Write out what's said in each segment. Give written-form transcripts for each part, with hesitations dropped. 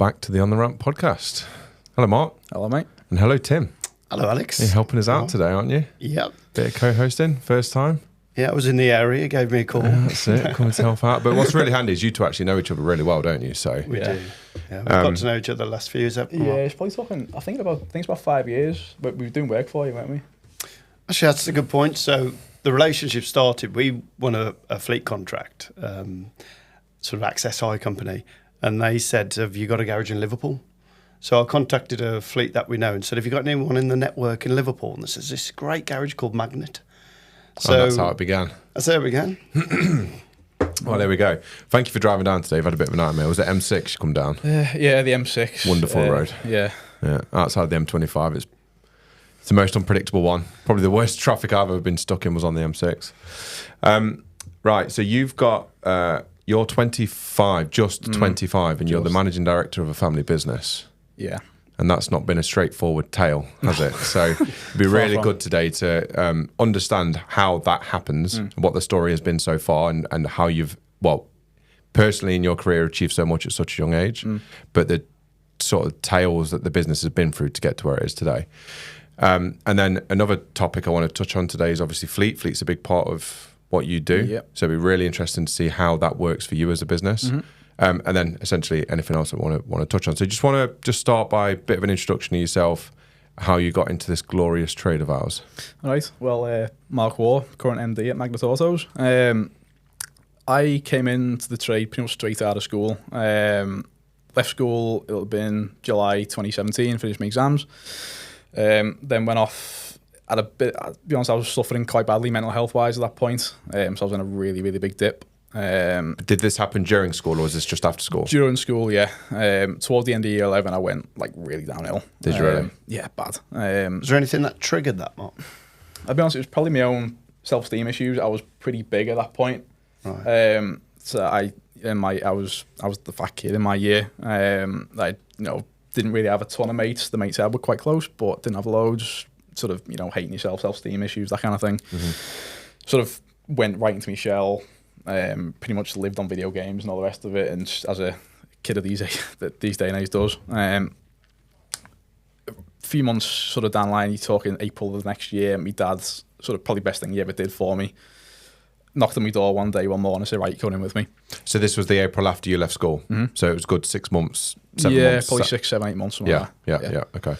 back to the On The Ramp podcast. Hello, Mark. Hello, mate. And hello, Tim. Hello, Alex. You're helping us out today, aren't you? Yep. Bit of co-hosting, first time. Yeah, I was in the area, gave me a call. That's it, coming to help out. But what's really handy is you two actually know each other really well, don't you? So We do. Yeah, we've got to know each other the last few years. Yeah, it's probably talking, I think it's about 5 years, but we were doing work for you, weren't we? Actually, that's a good point. So the relationship started, we won a fleet contract, sort of Access Hire company, and they said, have you got a garage in Liverpool? So I contacted a fleet that we know and said, have you got anyone in the network in Liverpool? And there's this great garage called Magnet. So that's how it began. That's how it began. Well, there we go. Thank you for driving down today. You've had a bit of a nightmare. Was it M6 you come down? Yeah, the M6. Wonderful road. Yeah. Yeah, outside the M25. It's the most unpredictable one. Probably the worst traffic I've ever been stuck in was on the M6. Right, so you've got... you're 25, just 25, and you're the managing director of a family business. Yeah. And that's not been a straightforward tale, has it? So it'd be really good today to understand how that happens, what the story has been so far, and how you've, well, personally in your career achieved so much at such a young age, but the sort of tales that the business has been through to get to where it is today. And then another topic I want to touch on today is obviously fleet. Fleet's a big part of what you do. Yep. So it'd be really interesting to see how that works for you as a business. And then essentially anything else I want to touch on. So just want to start by a bit of an introduction to yourself, how you got into this glorious trade of ours. All right. Well, Marc, current MD at Magnet Autos. I came into the trade pretty much straight out of school. Left school, it'll have been July 2017, finished my exams. Then went off at a bit, to be honest, I was suffering quite badly mental health wise at that point. So I was in a really, really big dip. Did this happen during school or was this just after school? During school, yeah. Towards the end of year 11, I went like really downhill. Did you really? Yeah, bad. Was there anything that triggered that, Mark? I'll be honest, it was probably my own self-esteem issues. I was pretty big at that point. Right. So I was the fat kid in my year. I didn't really have a ton of mates. The mates I had were quite close, but didn't have loads. Sort of hating yourself, self-esteem issues, that kind of thing. Sort of went right into my shell. Pretty much lived on video games and all the rest of it, and as a kid of these day and age does. A few months sort of down the line, you're talking April of the next year, my dad's sort of probably best thing he ever did for me. Knocked on my door one morning and said, right, you're coming in with me. So this was the April after you left school. So it was good 6 months, 7 months. Yeah, probably 6, 7, 8 months. Yeah, okay.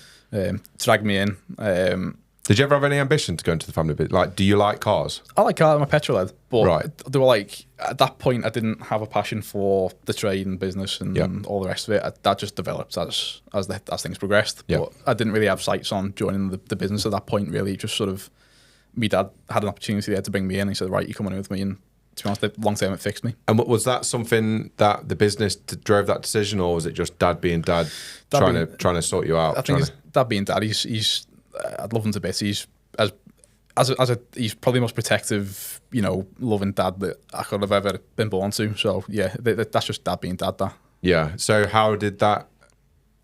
Dragged me in. Did you ever have any ambition to go into the family bit? Like, do you like cars? I like cars, I'm a petrol head, but Right. they were like, at that point, I didn't have a passion for the trade and business and all the rest of it. That just developed as things progressed. Yeah. But I didn't really have sights on joining the business at that point, really. Just sort of, my dad had an opportunity there to bring me in. He said, right, you're coming in with me. And to be honest, long term, it fixed me. And was that something that the business drove that decision, or was it just dad being dad, trying to sort you out? I think it's dad being dad. He's I'd love him to bits. He's he's probably the most protective, loving dad that I could have ever been born to. So yeah, that's just dad being dad. That. Yeah. So how did that?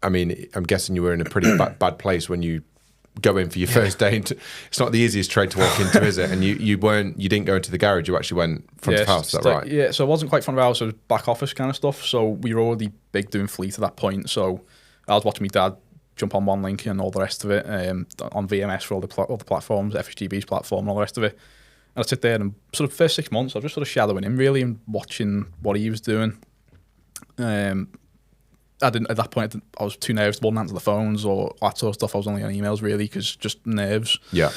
I mean, I'm guessing you were in a pretty bad place when you go in for your first day. It's not the easiest trade to walk into, is it? And you didn't go into the garage. You actually went front of house. Is that right? Yeah. So it wasn't quite front of house. It was back office kind of stuff. So we were already big doing fleet at that point. So I was watching my dad jump on one link and all the rest of it, on VMS for all the platforms, FHGB's platform and all the rest of it. And I'd sit there and sort of first 6 months, I was just sort of shadowing him really and watching what he was doing. I didn't at that point. I was too nervous to answer the phones or that sort of stuff. I was only on emails really because just nerves. Yeah.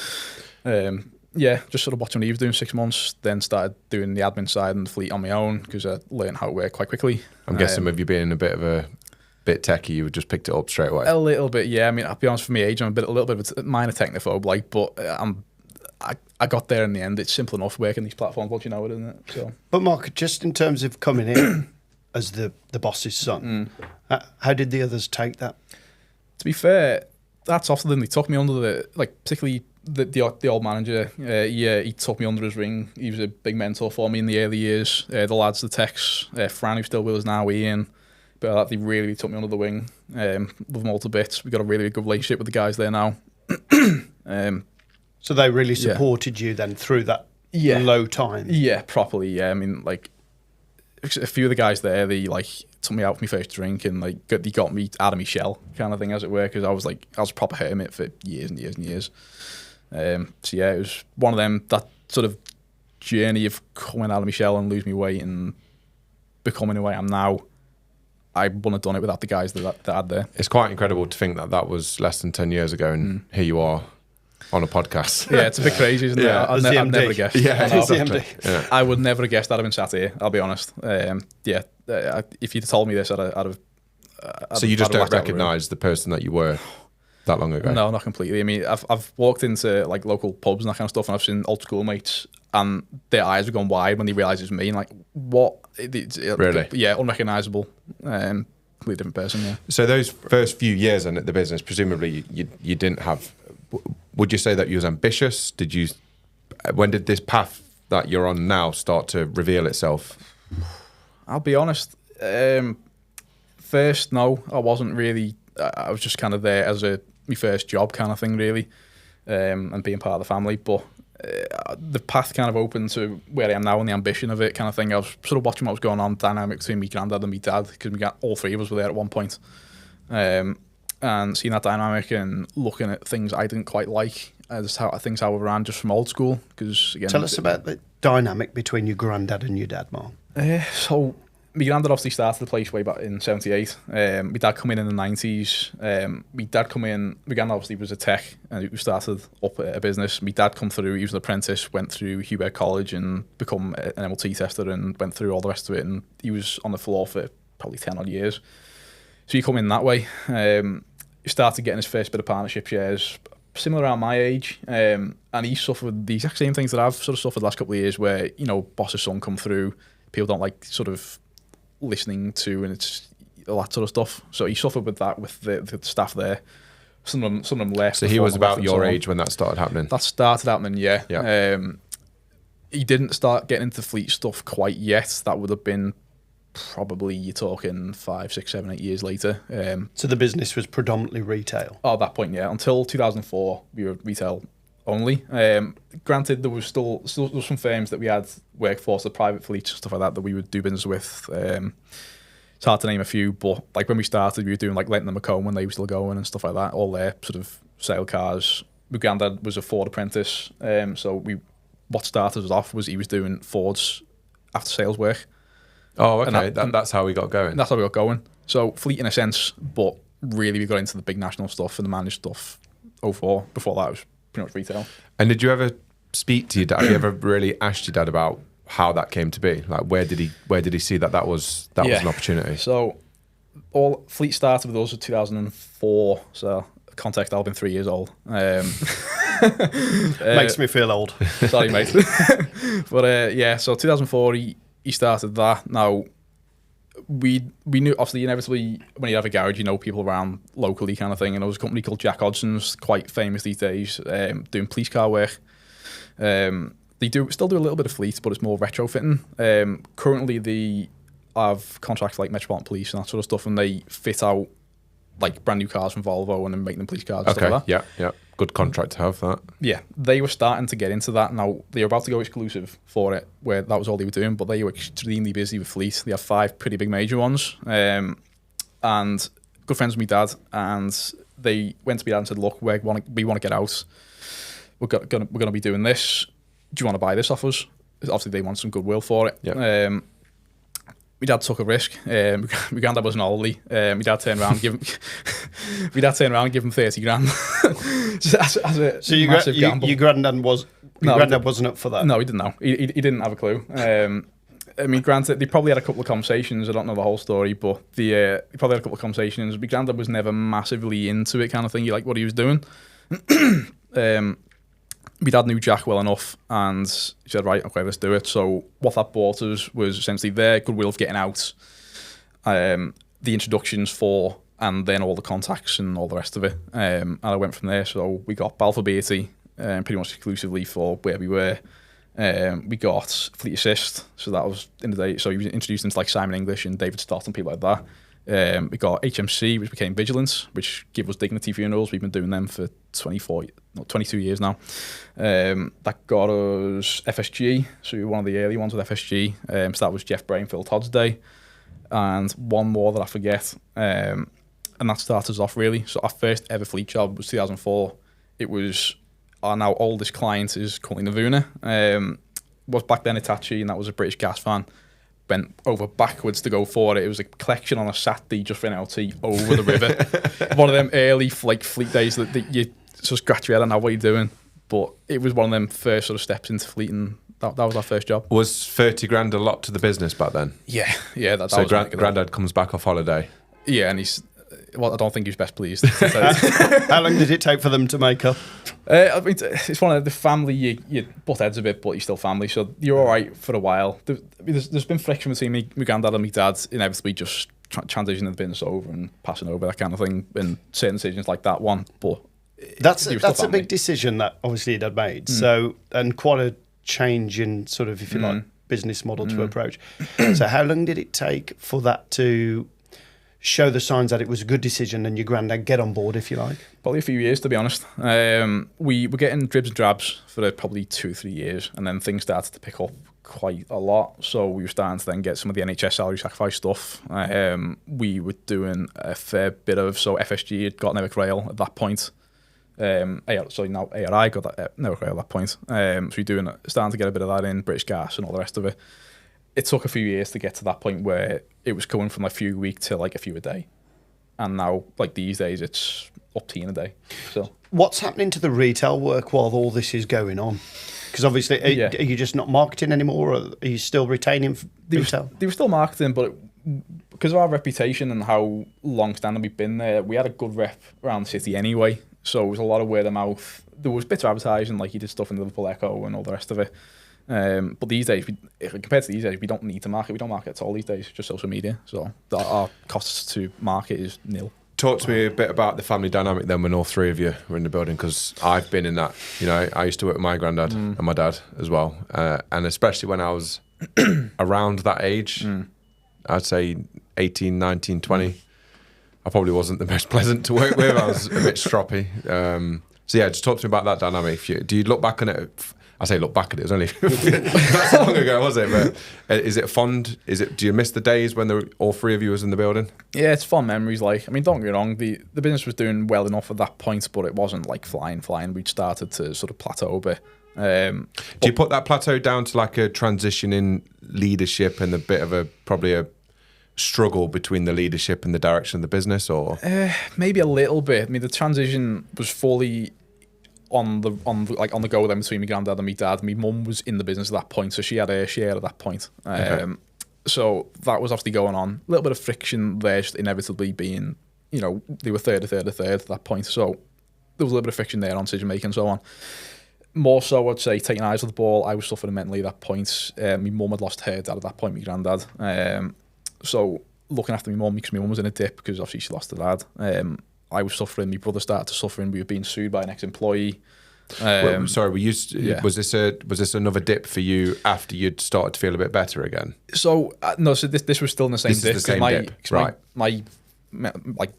Just sort of watching what he was doing 6 months. Then started doing the admin side and the fleet on my own because I learned how it worked quite quickly. I'm guessing with you being a bit techie, you just picked it up straight away. A little bit, yeah. I mean, I'll be honest, for my age, I'm a little bit of a minor technophobe, but I got there in the end. It's simple enough working these platforms, once you know it, isn't it? So. But Mark, just in terms of coming in as the boss's son, how did the others take that? To be fair, that's often them. They took me under particularly the old manager. He took me under his wing. He was a big mentor for me in the early years. The lads, the techs, Fran, who's still with us now, Ian. But they really took me under the wing. Love them all to bits. We've got a really good relationship with the guys there now. So they really supported you then through that low time? Yeah, properly, yeah. I mean, a few of the guys there, they took me out for my first drink, and like they got me out of my shell kind of thing, as it were, because I was a proper hermit for years and years and years. So yeah, it was one of them, that sort of journey of coming out of my shell and losing my weight and becoming who I am now. I wouldn't have done it without the guys that I had there. It's quite incredible to think that was less than 10 years ago, and here you are on a podcast. Yeah, it's a bit crazy, isn't it? I'd never have guessed. Yeah, MD. I would never have guessed that I'd been sat here, I'll be honest. If you'd told me this, I'd have... So you just don't recognise the person that you were that long ago? No, not completely. I mean, I've walked into like local pubs and that kind of stuff, and I've seen old school mates, and their eyes have gone wide when they realise it's me. And like, what? Really? Yeah, unrecognisable. Completely different person. Yeah. So those first few years in the business, presumably you didn't have. Would you say that you was ambitious? When did this path that you're on now start to reveal itself? I'll be honest. First, no, I wasn't really. I was just kind of there as my first job kind of thing, really, and being part of the family. But the path kind of opened to where I am now, and the ambition of it kind of thing. I was sort of watching what was going on, dynamic between my granddad and my dad, because all three of us were there at one point. And seeing that dynamic and looking at things I didn't quite like as how were ran just from old school. Because again, tell us about the dynamic between your granddad and your dad, Mark. So my granddad obviously started the place way back in '78. My dad come in the '90s. My granddad obviously was a tech, and he started up a business. My dad come through, he was an apprentice, went through Hubert College and become an MLT tester, and went through all the rest of it, and he was on the floor for probably 10 odd years. So he come in that way. He started getting his first bit of partnership shares, similar around my age, and he suffered the exact same things that I've sort of suffered the last couple of years, where, you know, boss's son come through, people don't like sort of listening to, and it's all that sort of stuff. So he suffered with that, with the staff there. Some of them left. So he was about your age when that started happening? That started happening, yeah. He didn't start getting into fleet stuff quite yet. That would have been probably, you're talking 5, 6, 7, 8 years later. So the business was predominantly retail? Oh, at that point, yeah. Until 2004, we were retail only. Granted, there was still some firms that we had workforce, the private fleets, stuff like that we would do business with. It's hard to name a few, but like when we started, we were doing like Lenton and Macomb when they were still going and stuff like that. All their sort of sale cars. My granddad was a Ford apprentice, so what started us off was he was doing Ford's after sales work. Oh, okay. That's how we got going. That's how we got going. So fleet in a sense, but really we got into the big national stuff and the managed stuff 2004. Before that, it was pretty much retail. And did you ever speak to your dad? Have you ever really asked your dad about how that came to be? Like, where did he see that was an opportunity? So all fleet started with us in 2004. So context, I've been 3 years old. Makes me feel old. Sorry, mate. But yeah, so 2004 he started that. Now, we knew, obviously, inevitably, when you have a garage, you know people around locally kind of thing. And there was a company called Jack Hodson's, quite famous these days, doing police car work. They still do a little bit of fleet, but it's more retrofitting. Currently, they have contracts like Metropolitan Police and that sort of stuff, and they fit out like brand new cars from Volvo and then make them police cars and stuff like that. Yeah. Good contract to have that. Yeah, they were starting to get into that. Now, they were about to go exclusive for it, where that was all they were doing, but they were extremely busy with fleet. They have 5 pretty big major ones. And good friends with my dad, and they went to me dad and said, look, we want to get out. We're going to be doing this. Do you want to buy this off us? Obviously, they want some goodwill for it. Yeah. My dad took a risk. My granddad was an oldie. My dad turned around and gave him 30 grand. as a massive gamble. Your granddad wasn't up for that? No, he didn't know. He didn't have a clue. I mean, granted, they probably had a couple of conversations. I don't know the whole story, but they probably had a couple of conversations. My granddad was never massively into it kind of thing. He liked what he was doing. My dad knew Jack well enough, and he said, right, okay, let's do it. So what that bought us was essentially their goodwill of getting out, the introductions for, and then all the contacts and all the rest of it. And I went from there. So we got Balfour Beatty pretty much exclusively for where we were. We got Fleet Assist, so that was in the day. So he was introduced into like Simon English and David Stott and people like that. We got HMC, which became Vigilance, which gave us Dignity Funerals. We've been doing them for 22 years now. That got us FSG, so we were one of the early ones with FSG. So that was Jeff Brainfield Todd's day. and one more that I forget. And that started us off really. So our first ever fleet job was 2004. It was our now oldest client is currently Navuna. Was back then Hitachi, and that was a British Gas fan. Went over backwards to go for it. It was a collection on a Saturday just for an LT over the river. One of them early fleet days that you just scratch your head on how what you're doing. But it was one of them first sort of steps into fleet, and that was our first job. Was 30 grand a lot to the business back then? Yeah. That so was granddad comes back off holiday. Yeah, and I don't think he was best pleased. How long did it take for them to make up? I mean, it's one of the family, you butt heads a bit, but you're still family, so you're all right for a while. There's been friction between my granddad and my dad, inevitably just transitioning the business over and passing over, that kind of thing, and certain decisions like that one. But that's a big decision that obviously your dad made. So, and quite a change in sort of, if you like, business model to approach. So how long did it take for that to show the signs that it was a good decision and your granddad get on board, if you like? Probably a few years, to be honest. We were getting dribs and drabs for probably 2-3 years, and then things started to pick up quite a lot. So we were starting to then get some of the NHS salary sacrifice stuff. We were doing a fair bit of, so FSG had got Network Rail at that point. Now ARI got that Network Rail at that point. So we're starting to get a bit of that in, British Gas and all the rest of it. It took a few years to get to that point where it was going from like a few a week to like a few a day. And now, like these days, it's up to 10 a day. So what's happening to the retail work while all this is going on? Because obviously, are you just not marketing anymore, or are you still retaining retail? They were still marketing, but because of our reputation and how long-standing we've been there, we had a good rep around the city anyway. So it was a lot of word of mouth. There was bits of advertising, like you did stuff in the Liverpool Echo and all the rest of it. But these days, compared to these days, we don't need to market. We don't market at all these days, just social media. So our costs to market is nil. Talk to me a bit about the family dynamic then when all three of you were in the building, because I've been in that. You know, I used to work with my granddad and my dad as well. And especially when I was around that age, I'd say 18, 19, 20, I probably wasn't the most pleasant to work with. I was a bit stroppy. So yeah, just talk to me about that dynamic. Do you look back on it? I say look back at it. It was only not so long ago, was it? But is it fond? Do you miss the days when all three of you was in the building? Yeah, it's fond memories. Like, I mean, don't get me wrong. The business was doing well enough at that point, but it wasn't like flying. We'd started to sort of plateau a bit. Do you put that plateau down to like a transition in leadership and a bit of probably a struggle between the leadership and the direction of the business, or maybe a little bit? I mean, the transition was fully on the go then between my granddad and my dad. My mum was in the business at that point, so she had a share at that point. So that was obviously going on. A little bit of friction there, just inevitably being, you know, they were third at that point. So there was a little bit of friction there on decision making and so on. More so, I'd say, taking eyes off the ball. I was suffering mentally at that point. My mum had lost her dad at that point, my granddad. So looking after my mum, because my mum was in a dip because obviously she lost her dad. I was suffering. My brother started to suffering. We were being sued by an ex-employee. Was this another dip for you after you'd started to feel a bit better again? So no, so this was still in the same dip. The same dip, right? My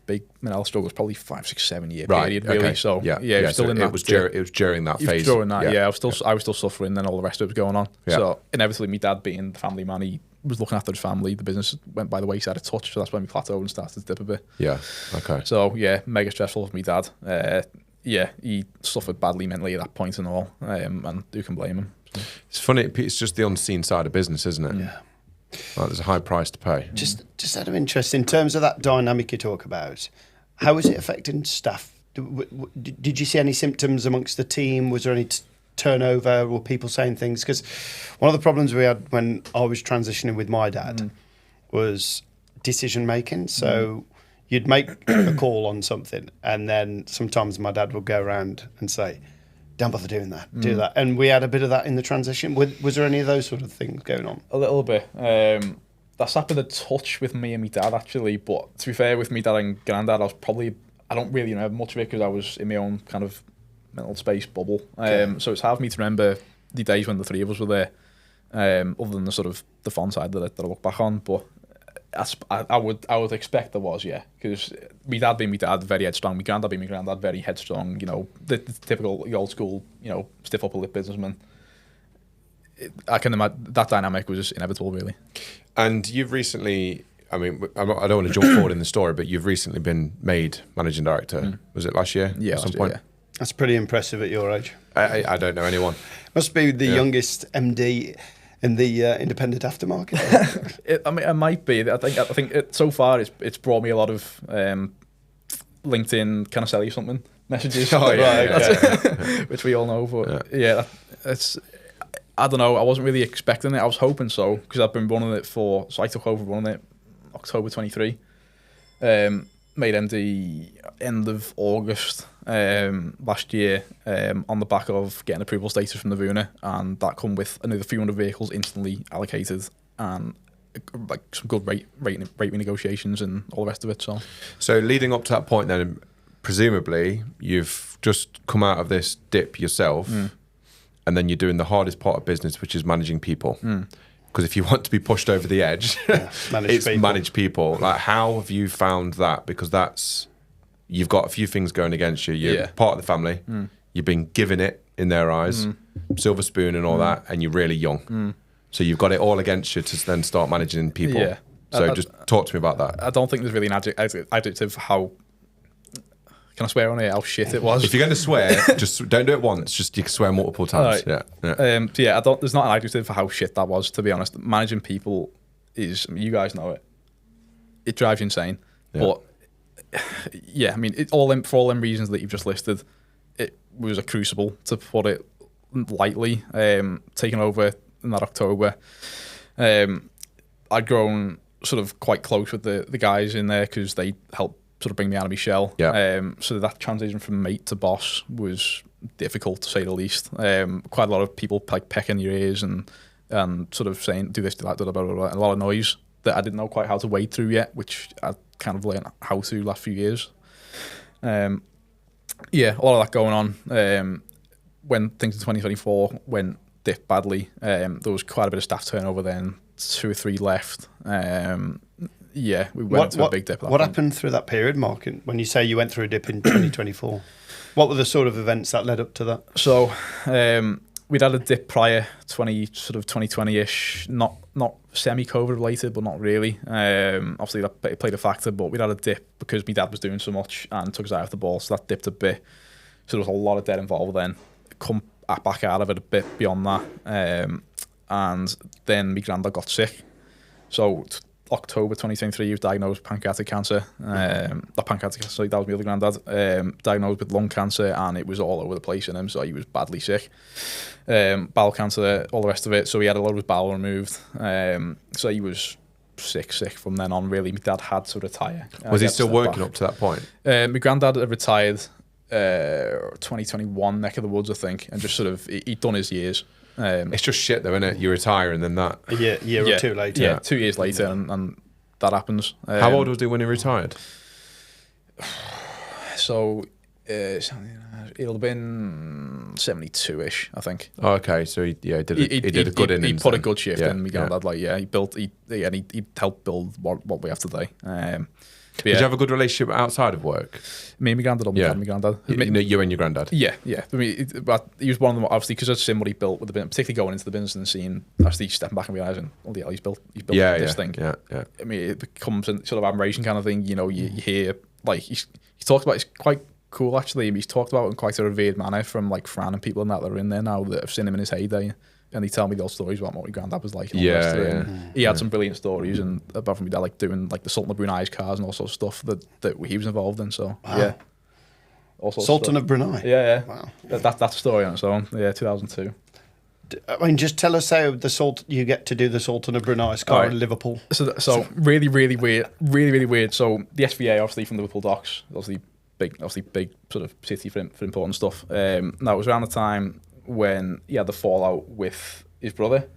big mental struggle was probably 5, 6, 7 year period, really. Okay. So it was still in that. It was during that phase. During that, I was still suffering. Then all the rest of it was going on. Yeah. So inevitably, my dad being the family man, he was looking after his family. The business went by the wayside a touch, so that's when we plateaued and started to dip a bit. Yeah. Okay. So mega stressful for my dad. He suffered badly mentally at that point and all, and who can blame him? So. It's funny. It's just the unseen side of business, isn't it? Yeah. Like, there's a high price to pay. Just out of interest, in terms of that dynamic you talk about, how is it affecting staff? Did you see any symptoms amongst the team? Was there any turnover or people saying things? Because one of the problems we had when I was transitioning with my dad was decision making. So you'd make a call on something, and then sometimes my dad would go around and say, don't bother doing that, do that. And we had a bit of that in the transition. Was there any of those sort of things going on? A little bit. That's happened a touch with me and my dad, actually. But to be fair, with me dad and granddad, I don't really know much of it because I was in my own kind of mental space bubble. So it's hard for me to remember the days when the three of us were there, other than the sort of the fun side that I look back on. But I would expect there was, because my dad being my dad, very headstrong. My granddad being my granddad, very headstrong. You know, the typical old school, you know, stiff upper lip businessman. I can imagine that dynamic was just inevitable, really. And you've recently I mean, I don't want to jump forward in the story, but you've recently been made managing director. Was it last year? Yeah, at some point. Yeah. That's pretty impressive at your age. I don't know anyone. Must be the youngest MD in the independent aftermarket. It might be. I think so far it's brought me a lot of LinkedIn, can I sell you something messages. Which we all know. But it's. I don't know. I wasn't really expecting it. I was hoping so because I've been running it so I took over running it October 23. Made MD end of August last year on the back of getting approval status from the brunei, and that come with another few hundred vehicles instantly allocated and like some good rate renegotiations and all the rest of it. So leading up to that point, then presumably you've just come out of this dip yourself. And then you're doing the hardest part of business, which is managing people. Because if you want to be pushed over the edge, manage people. Like, how have you found that? Because you've got a few things going against you. You're part of the family. You've been given it in their eyes, silver spoon and all that, and you're really young. So you've got it all against you to then start managing people. Yeah. So just talk to me about that. I don't think there's really an adjective for how... Can I swear on it? How shit it was. If you're going to swear, just don't do it once. Just you can swear multiple times. Right. Yeah. There's not an adjective for how shit that was. To be honest, managing people is. I mean, you guys know it. It drives you insane. Yeah. But yeah, I mean, for all them reasons that you've just listed, it was a crucible, to put it lightly. Taking over in that October, I'd grown sort of quite close with the guys in there because they helped sort of bring me out of my shell. So that transition from mate to boss was difficult, to say the least. Quite a lot of people like pecking your ears and sort of saying, do this, do that, blah, blah, blah, blah, and a lot of noise that I didn't know quite how to wade through yet, which I kind of learned how to last few years. A lot of that going on. When things in 2024 went dip badly, there was quite a bit of staff turnover then, 2 or 3 left. We went into a big dip. What happened through that period, Mark? When you say you went through a dip in 2024, what were the sort of events that led up to that? So we'd had a dip prior, 2020-ish, not semi-COVID related, but not really. Obviously that played a factor, but we'd had a dip because my dad was doing so much and took his eye off the ball, so that dipped a bit. So there was a lot of debt involved then. Come back out of it a bit beyond that. And then my granddad got sick. So October 2023, he was diagnosed with pancreatic cancer. Not pancreatic cancer, sorry, that was my other granddad. Diagnosed with lung cancer, and it was all over the place in him, so he was badly sick. Bowel cancer, all the rest of it, so he had a lot of his bowel removed. So he was sick from then on, really. My dad had to retire. Was he still working up to that point? My granddad had retired 2021, neck of the woods, I think, and just sort of, he'd done his years. It's just shit though, isn't it? You retire and then that. A year or two later. Yeah, 2 years later, and that happens. How old was he when he retired? So it'll have been 72-ish, I think. Oh, okay, so he did a good innings. He put a good shift in. My granddad, he helped build what we have today. Did you have a good relationship outside of work? Me and my granddad, my granddad. You and your granddad? Yeah. I mean, he was one of them, obviously, because I'd seen what he built with the business, particularly going into the business and seeing, actually stepping back and realising, he's built this thing. Yeah. I mean, it becomes a sort of admiration kind of thing. You know, you hear, like, he talks about, it's quite cool, actually. He's talked about it in quite a revered manner from, like, Fran and people that are in there now that have seen him in his heyday. And they tell me those stories about what my granddad was like. And all the rest of it. And he had some brilliant stories, and apart from my dad, like doing like the Sultan of Brunei's cars and all sorts of stuff that he was involved in. So Sultan of Brunei. Yeah. Wow. That's a story on its own. Yeah, 2002. I mean, just tell us how you get to do the Sultan of Brunei's car in Liverpool. So really weird. Really weird. So the SVA, obviously from Liverpool docks, obviously big sort of city for important stuff. That was around the time when he had the fallout with his brother.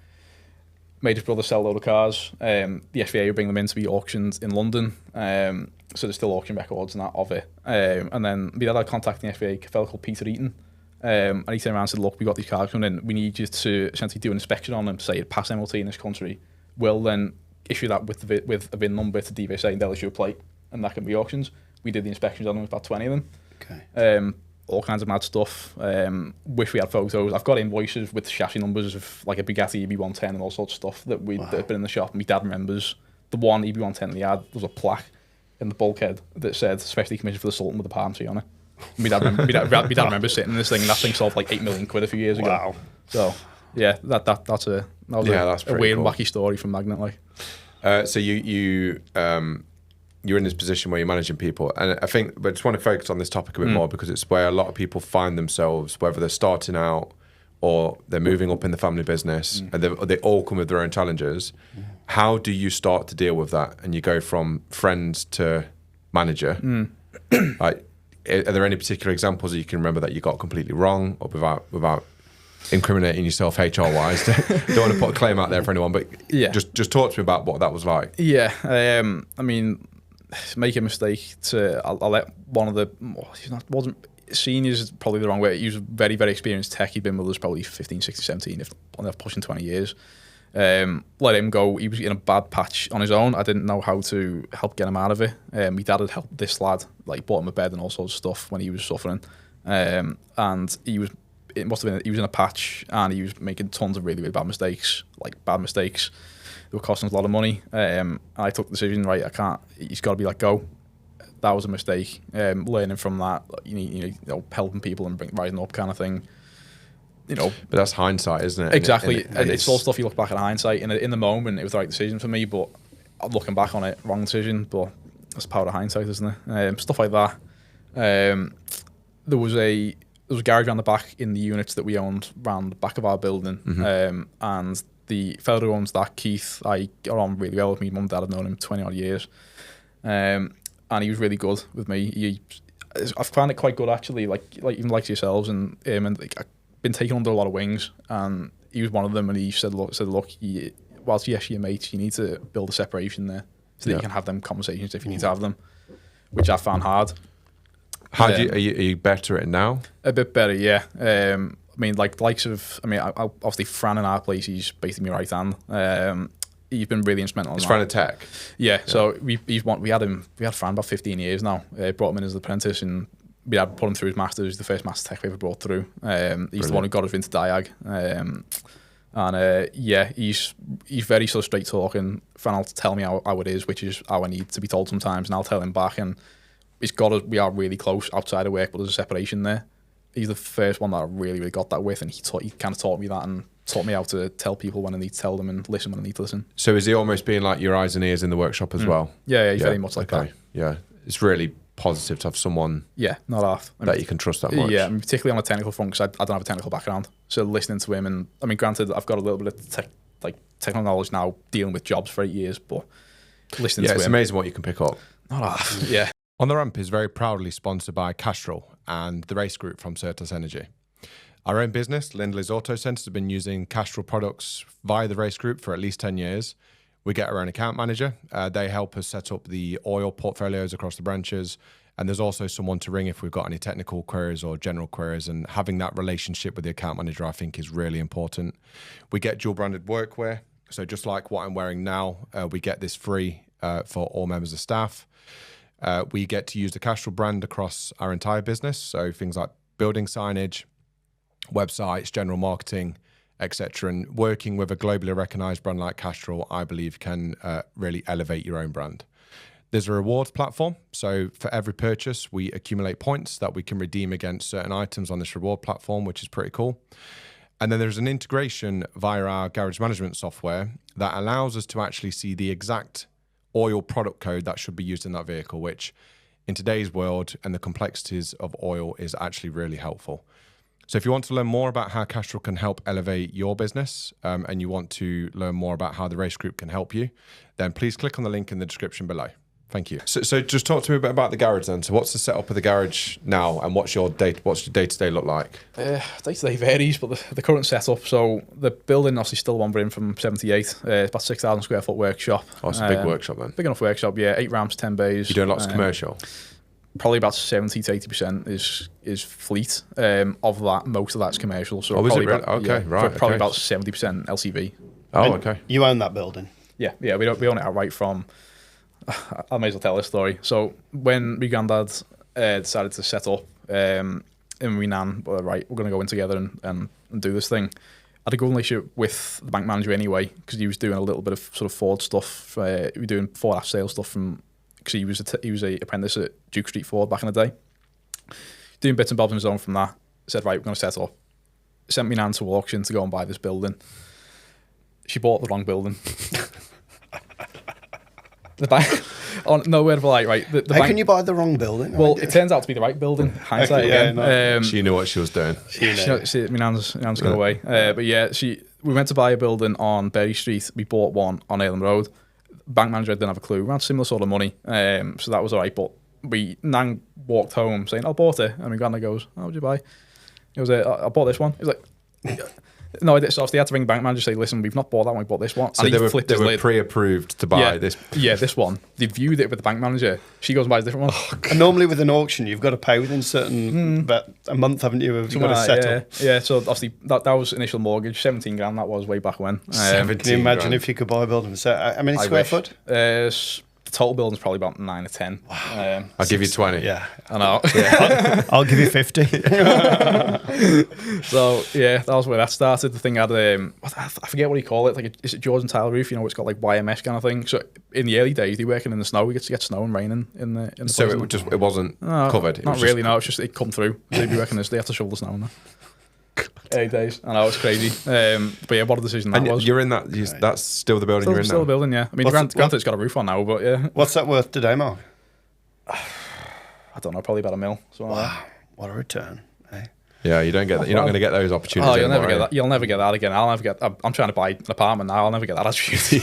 Made his brother sell a load of cars. The SVA would bring them in to be auctioned in London. So there's still auction records and that of it. And then we had a contact in the SVA, a fellow called Peter Eaton. And he turned around and said, look, we got these cars coming in. We need you to essentially do an inspection on them to say it passed MOT in this country. We'll then issue that with a VIN number to DVSA, and they'll issue a plate, and that can be auctions. We did the inspections on them, about 20 of them. Okay. All kinds of mad stuff. Wish we had photos. I've got invoices with chassis numbers of like a Bugatti EB110 and all sorts of stuff that had been in the shop. My dad remembers the one EB110 they had, there was a plaque in the bulkhead that said specially commissioned for the Sultan with a palm tree on it. My dad remember sitting in this thing, and that thing sold for like £8 million a few years ago. Wow. So yeah, that's a weird and wacky story from Magnet. Like, so you're in this position where you're managing people, and I think, but I just want to focus on this topic a bit more because it's where a lot of people find themselves, whether they're starting out or they're moving up in the family business, and they all come with their own challenges. How do you start to deal with that? And you go from friends to manager. Like, are there any particular examples that you can remember that you got completely wrong, or without incriminating yourself HR wise? Don't want to put a claim out there for anyone, but just talk to me about what that was like. Yeah, I mean, make a mistake I'll let one of the wasn't seniors is probably the wrong way. He was a very, very experienced tech. He'd been with us probably 15, 16, 17, if not pushing 20 years. Let him go. He was in a bad patch on his own. I didn't know how to help get him out of it. My dad had helped this lad, like bought him a bed and all sorts of stuff when he was suffering. And he was in a patch and he was making tons of really, really bad mistakes. They were costing us a lot of money. I took the decision, right, he's got to be let go. That was a mistake. Learning from that, you know, helping people and rising up kind of thing. You know, but that's hindsight, isn't it? Exactly. And it's all stuff you look back at hindsight. In the moment, it was the right decision for me, but looking back on it, wrong decision. But that's the power of hindsight, isn't it? Stuff like that. There was a garage around the back in the units that we owned around the back of our building, and the fellow who owns that, Keith, I got on really well with me. Mum and Dad had known him 20 odd years, and he was really good with me. I found it quite good actually. Like even like yourselves and like, been taken under a lot of wings, and he was one of them. And he said, "Look, whilst yes, you're mates, you need to build a separation there so that you can have them conversations if you need to have them," which I found hard. Are you better at it now? A bit better, yeah. I mean, obviously Fran in our place, he's basically my right hand. He's been really instrumental. He's Fran a tech. Yeah. So we had Fran about 15 years now. Brought him in as an apprentice, and we had put him through his masters. He's the first master tech we ever brought through. He's Brilliant. The one who got us into Diag. He's very sort of straight talking. Fran will tell me how it is, which is how I need to be told sometimes, and I'll tell him back. And we are really close outside of work, but there's a separation there. He's the first one that I really, really got that with, and he kind of taught me that and taught me how to tell people when I need to tell them and listen when I need to listen. So is he almost being like your eyes and ears in the workshop as well? Yeah, he's very much like that. Yeah, it's really positive to have someone not half. that you can trust that much. Yeah, I mean, particularly on a technical front, because I don't have a technical background. So listening to him, and I mean, granted, I've got a little bit of technical knowledge now, dealing with jobs for 8 years, but listening to him... Yeah, it's amazing what you can pick up. Not half, yeah. On the Ramp is very proudly sponsored by Castrol and the race group from Certus Energy. Our own business, Lindley's Auto Centres, have been using Castrol products via the race group for at least 10 years. We get our own account manager. They help us set up the oil portfolios across the branches. And there's also someone to ring if we've got any technical queries or general queries. And having that relationship with the account manager, I think, is really important. We get dual branded workwear. So just like what I'm wearing now, we get this free for all members of staff. We get to use the Castrol brand across our entire business. So things like building signage, websites, general marketing, etc. And working with a globally recognized brand like Castrol, I believe, can really elevate your own brand. There's a rewards platform. So for every purchase, we accumulate points that we can redeem against certain items on this reward platform, which is pretty cool. And then there's an integration via our garage management software that allows us to actually see the exact oil product code that should be used in that vehicle, which in today's world and the complexities of oil is actually really helpful. So if you want to learn more about how Castrol can help elevate your business, and you want to learn more about how the race group can help you, then please click on the link in the description below. Thank you. So just talk to me a bit about the garage then. So what's the setup of the garage now, and what's your day-to-day look like? Day-to-day varies, but the current setup, so the building obviously still one we're in from 78. It's about 6,000 square foot workshop. Oh, it's a big workshop then. Big enough workshop, yeah. 8 ramps, 10 bays. You're doing lots of commercial? Probably about 70 to 80% is fleet. Of that, most of that's commercial. So is it really? About, okay, right. Probably about 70% LCV. Oh, okay. You own that building? Yeah. We own it outright from... I may as well tell this story. So when my granddad decided to set up, and we nan, right, we're going to go in together and do this thing. had a good relationship with the bank manager anyway, because he was doing a little bit of sort of Ford stuff. We were doing Ford after sales stuff because he was a apprentice at Duke Street Ford back in the day. Doing bits and bobs on his own from that. Said, right, we're going to set up. Sent me nan to auction to go and buy this building. She bought the wrong building. The bank, no word of a lie, right? The How bank, can you buy the wrong building? well, it turns out to be the right building. Hindsight Okay, again. She knew what she was doing. My nan's got away. But yeah, we went to buy a building on Berry Street. We bought one on Earlham Road. Bank manager didn't have a clue. We had similar sort of money, so that was all right. But nan walked home saying, "I bought it," and my granddad goes, "Oh, what did you buy?" He was, "I bought this one." He was like, "No, I did." So they had to ring the bank manager and say, "Listen, we've not bought that one. We bought this one." So and they he were pre-approved to buy this. Yeah, this one. They viewed it with the bank manager. She goes and buys a different one. And normally with an auction, you've got to pay within certain about a month, haven't you? You've got to settle. Yeah. So obviously that was initial mortgage, 17 grand. That was way back when. 17 Can you imagine grand. if you could buy a building? So how many square foot? The total building's probably about 9 or 10. I'll give you 20. Yeah, I know. I'll give you 50. So yeah, that was where that started. The thing had I forget what you call it. Like is it Georgian tile roof? You know, it's got like wire mesh kind of thing. So in the early days, they were working in the snow. We get to get snow and rain in the. So it wasn't covered. Not really. No, it's just it come through. They'd be working this. They had to shovel the snow in there. 8 days. I know, it's crazy. But yeah, what a decision that was. You're in that. That's still the building you're in still now. a building, yeah. I mean, granted, it's got a roof on now, but yeah. What's that worth today, Mark? I don't know, probably about $1 million. Wow, what a return. Eh? Yeah, you don't get that. You're not going to get those opportunities. Oh, you'll anymore, never get that. You'll never get that again. I'm trying to buy an apartment now. I'll never get that opportunity.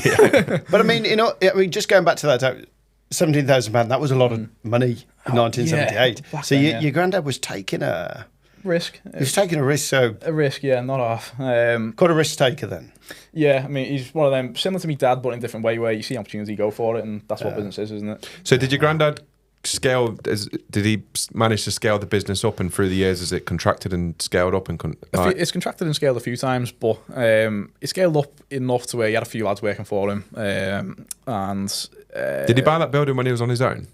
But I mean, just going back to that, £17,000. That was a lot of money in 1978. Yeah, so your granddad was taking a risk. He was taking a risk. So a risk, yeah, not off. Quite a risk taker then. Yeah, I mean, he's one of them similar to me dad, but in a different way. Where you see opportunity, go for it, and that's what business is, isn't it? So did your granddad scale? Did he manage to scale the business up, and through the years, has it contracted and scaled up? And it's contracted and scaled a few times, but it scaled up enough to where he had a few lads working for him. Did he buy that building when he was on his own?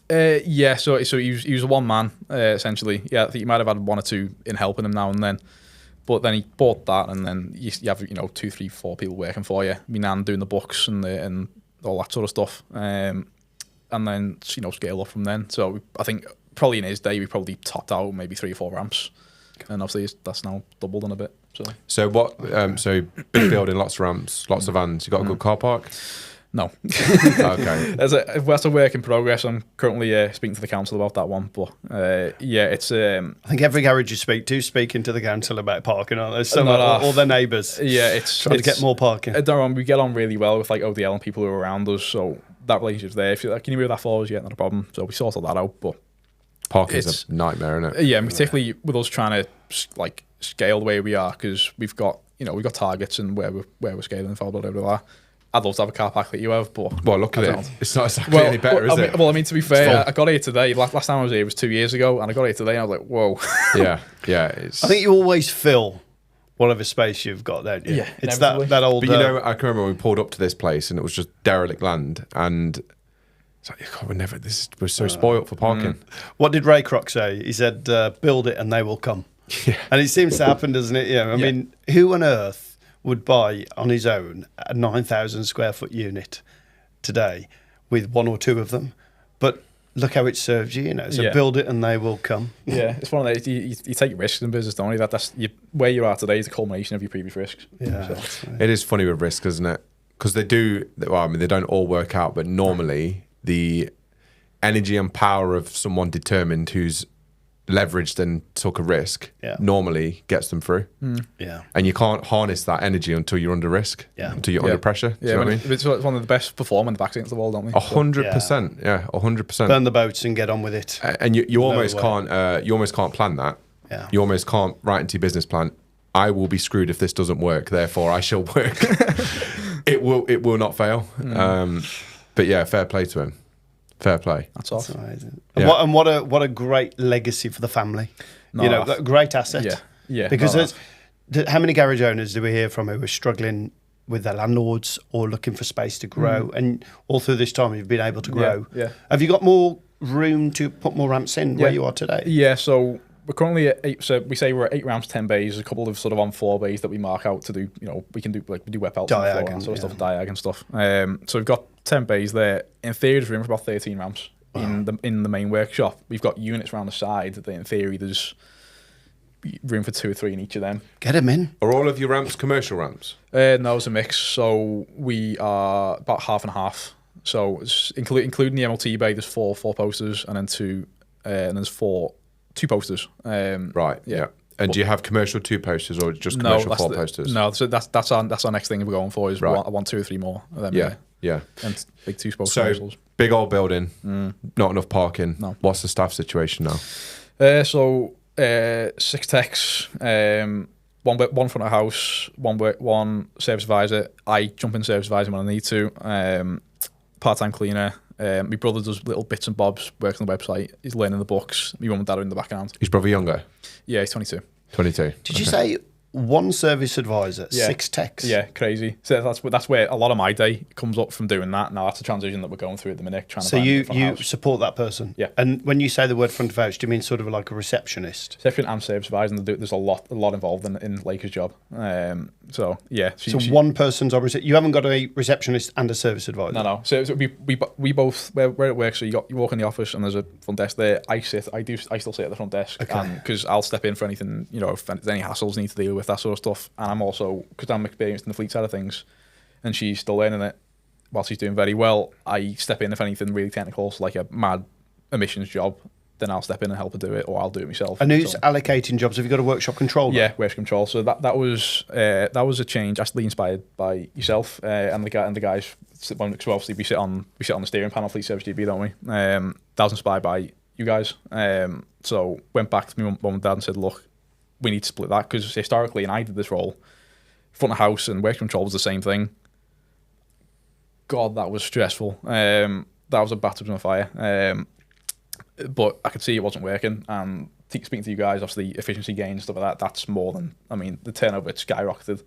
Yeah, so he was a one man essentially. Yeah, I think he might have had one or two in helping him now and then, but then he bought that, and then you have 2, 3, 4 people working for you. Me nan doing the books and all that sort of stuff, and then scale up from then. So I think probably in his day we probably topped out maybe 3 or 4 ramps, and obviously that's now doubled in a bit. So what? So big building, lots of ramps, lots of vans. You got a good car park? No. Okay. That's a work in progress. I'm currently speaking to the council about that one, but yeah, it's. I think every garage you speak to speaking to the council about parking, aren't they? So Not all their neighbours. Yeah, it's trying to get more parking. We get on really well with like ODL and people who are around us, so that relationship's there. If you're like, can you move that forward? Yeah, not a problem. So we sorted that out, but parking's a nightmare, isn't it? Yeah, and particularly with us trying to like scale the way we are, because we've got targets and where we're scaling and blah blah blah. I'd love to have a car park that you have, but look at it. It's not exactly any better, is it? Well, I mean, to be fair, I got here today. Last time I was here was 2 years ago, and I got here today, and I was like, whoa. Yeah. I think you always fill whatever space you've got, don't you? Yeah, it's that old. But I can remember when we pulled up to this place, and it was just derelict land, and it's like, God, we're so spoilt for parking. What did Ray Kroc say? He said, "Build it, and they will come." Yeah. And it seems to happen, doesn't it? Yeah. I mean, who on earth would buy on his own a 9,000 square foot unit today with 1 or 2 of them? But look how it serves you, So build it and they will come. Yeah, it's one of those. You take risks in business, don't you? That's where you are today is a culmination of your previous risks. Yeah, it is funny with risk, isn't it? Because they do. Well, I mean, they don't all work out, but normally the energy and power of someone determined who's leveraged and took a risk normally gets them through. Yeah. And you can't harness that energy until you're under risk, until you're under pressure. Yeah, it's one of the best performing vaccines in the world, don't we? 100%. Yeah, 100%. Burn the boats and get on with it. And you almost can't plan that. Yeah. You almost can't write into your business plan, I will be screwed if this doesn't work, therefore I shall work. It will not fail. But yeah, fair play to him. Fair play. That's awesome. Amazing. Yeah. And what a great legacy for the family. A great asset. Yeah. Because how many garage owners do we hear from who are struggling with their landlords or looking for space to grow? And all through this time, you've been able to grow. Yeah. Have you got more room to put more ramps in where you are today? Yeah. So we're currently at 8. So we say we're at 8 ramps, 10 bays. There's a couple of sort of on floor bays that we mark out to do. We can do we do web outs on the floor and sort of stuff, diag and stuff. So we've got 10 bays there. In theory, there's room for about 13 ramps in the main workshop. We've got units around the side that in theory there's room for 2 or 3 in each of them. Get them in. Are all of your ramps commercial ramps? No, it's a mix. So we are about half and half. So it's including the MLT bay, there's four posters, and then 2, and there's 2 posters. Right. Yeah. And do you have commercial 2 posters or just commercial 4 posters? No, so that's our next thing we're going for is I want 2 or 3 more of them. Yeah. And big 2 posters. So big old building, not enough parking. No. What's the staff situation now? 6 techs, one front of house, one service advisor. I jump in service advisor when I need to. Part-time cleaner. My brother does little bits and bobs, works on the website. He's learning the books. My mum and dad are in the background. His brother younger? Yeah, he's 22. 22. Did you say 1 service advisor, 6 techs? Yeah, crazy. So that's where a lot of my day comes up from doing that. Now that's a transition that we're going through at the minute. So you support that person? Yeah. And when you say the word front of house, do you mean sort of like a receptionist? Reception and service advisor, and there's a lot involved in Laker's job. So yeah. One person's on reception. You haven't got a receptionist and a service advisor? No. So we both, we're at work, so you walk in the office and there's a front desk there. I still sit at the front desk because I'll step in for anything, if there's any hassles need to deal with, that sort of stuff. And I'm also, because I'm experienced in the fleet side of things and she's still learning it while she's doing very well, I step in if anything really technical, so like a mad emissions job, then I'll step in and help her do it, or I'll do it myself. And who's allocating jobs? Have you got a workshop controller? Yeah, workshop control. So that was a change actually inspired by yourself and the guys. So obviously we sit on the steering panel, Fleet Service GB, don't we? That was inspired by you guys. So went back to my mum and dad and said, look, we need to split that, because historically, and I did this role, front of house and workshop control was the same thing. God, that was stressful. That was a baptism of fire. But I could see it wasn't working, and speaking to you guys, obviously efficiency gains, stuff like that, that's more than, the turnover skyrocketed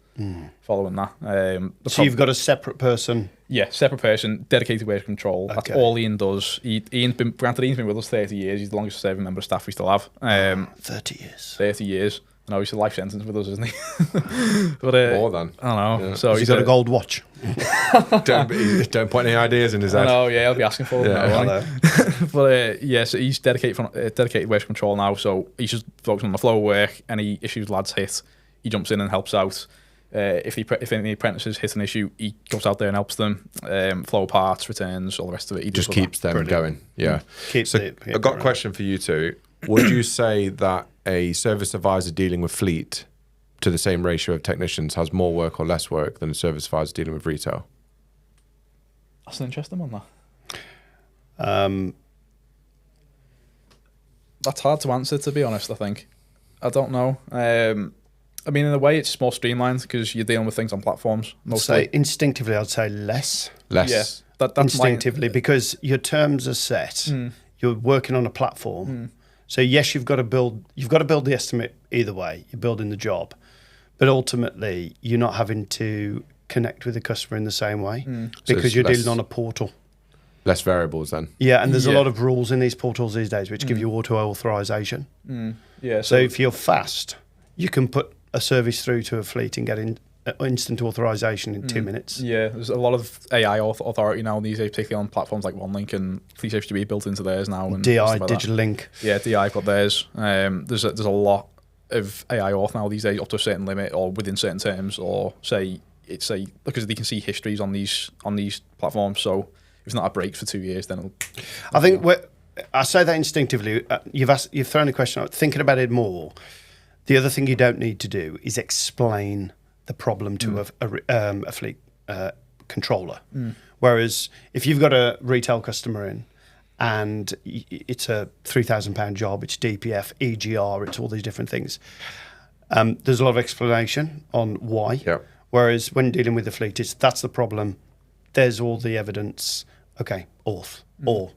following that. So you've got a separate person? Yeah, separate person, dedicated work control. Okay. That's all Ian does. Ian's been with us 30 years. He's the longest serving member of staff we still have. 30 years. 30 years. I know he's a life sentence with us, isn't he? But, more than. I don't know. Yeah. So he's got a gold watch. don't put any ideas in his head. Oh yeah, I'll be asking for them. Yeah, But so he's dedicated work control now. So he's just focusing on the flow of work. Any issues lads hit, he jumps in and helps out. If any apprentices hit an issue, he goes out there and helps them. Flow parts, returns, all the rest of it. He just keeps them going. Yeah. Keeps it. I've got a question for you two. Would you say that a service advisor dealing with fleet to the same ratio of technicians has more work or less work than a service advisor dealing with retail? That's an interesting one, that. That's hard to answer, to be honest, I think. I don't know. In a way, it's more streamlined because you're dealing with things on platforms. Mostly. So instinctively, I'd say less. Less. Yeah, that's instinctively, because your terms are set. You're working on a platform. So yes, you've got to build the estimate either way. You're building the job, but ultimately you're not having to connect with the customer in the same way because you're dealing on a portal. Less variables then. Yeah, and there's a lot of rules in these portals these days which give you auto authorisation. Yeah. So if you're fast, you can put a service through to a fleet and get instant authorisation in 2 minutes. Yeah, there's a lot of AI authority now these days, particularly on platforms like OneLink and Fleet HGB built into theirs now. And DI, like Digital Link. Yeah, DI got theirs. There's a lot of AI auth now these days up to a certain limit or within certain terms, or because they can see histories on these platforms. So if it's not a break for 2 years, then I think I say that instinctively. You've thrown a question out. Thinking about it more, the other thing you don't need to do is explain the problem to a fleet controller. Whereas if you've got a retail customer in and it's a £3,000 job, it's DPF, EGR, it's all these different things, there's a lot of explanation on why. Yeah. Whereas when dealing with the fleet, that's the problem. There's all the evidence. Okay, auth or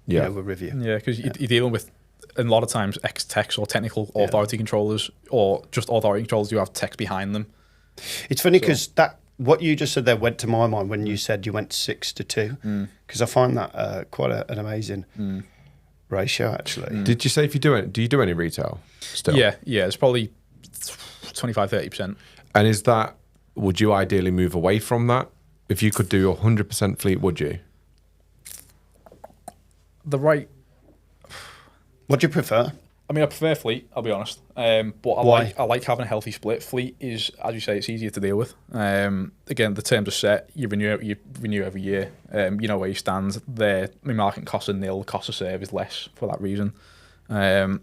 a review. Yeah, because you're dealing with, a lot of times, ex-techs or technical authority controllers, or just authority controllers who have techs behind them. It's funny because what you just said there went to my mind when you said you went 6 to 2, because I find that quite an amazing ratio, actually. Did you say if you do you do any retail still? Yeah, it's probably 25-30%. And is that, would you ideally move away from that? If you could do 100% fleet, would you? What do you prefer? I mean, I prefer fleet, I'll be honest. But I like having a healthy split. Fleet is, as you say, it's easier to deal with. Again, the terms are set. You renew every year. You know where you stand. My marketing costs are nil. The cost of serve is less for that reason. There's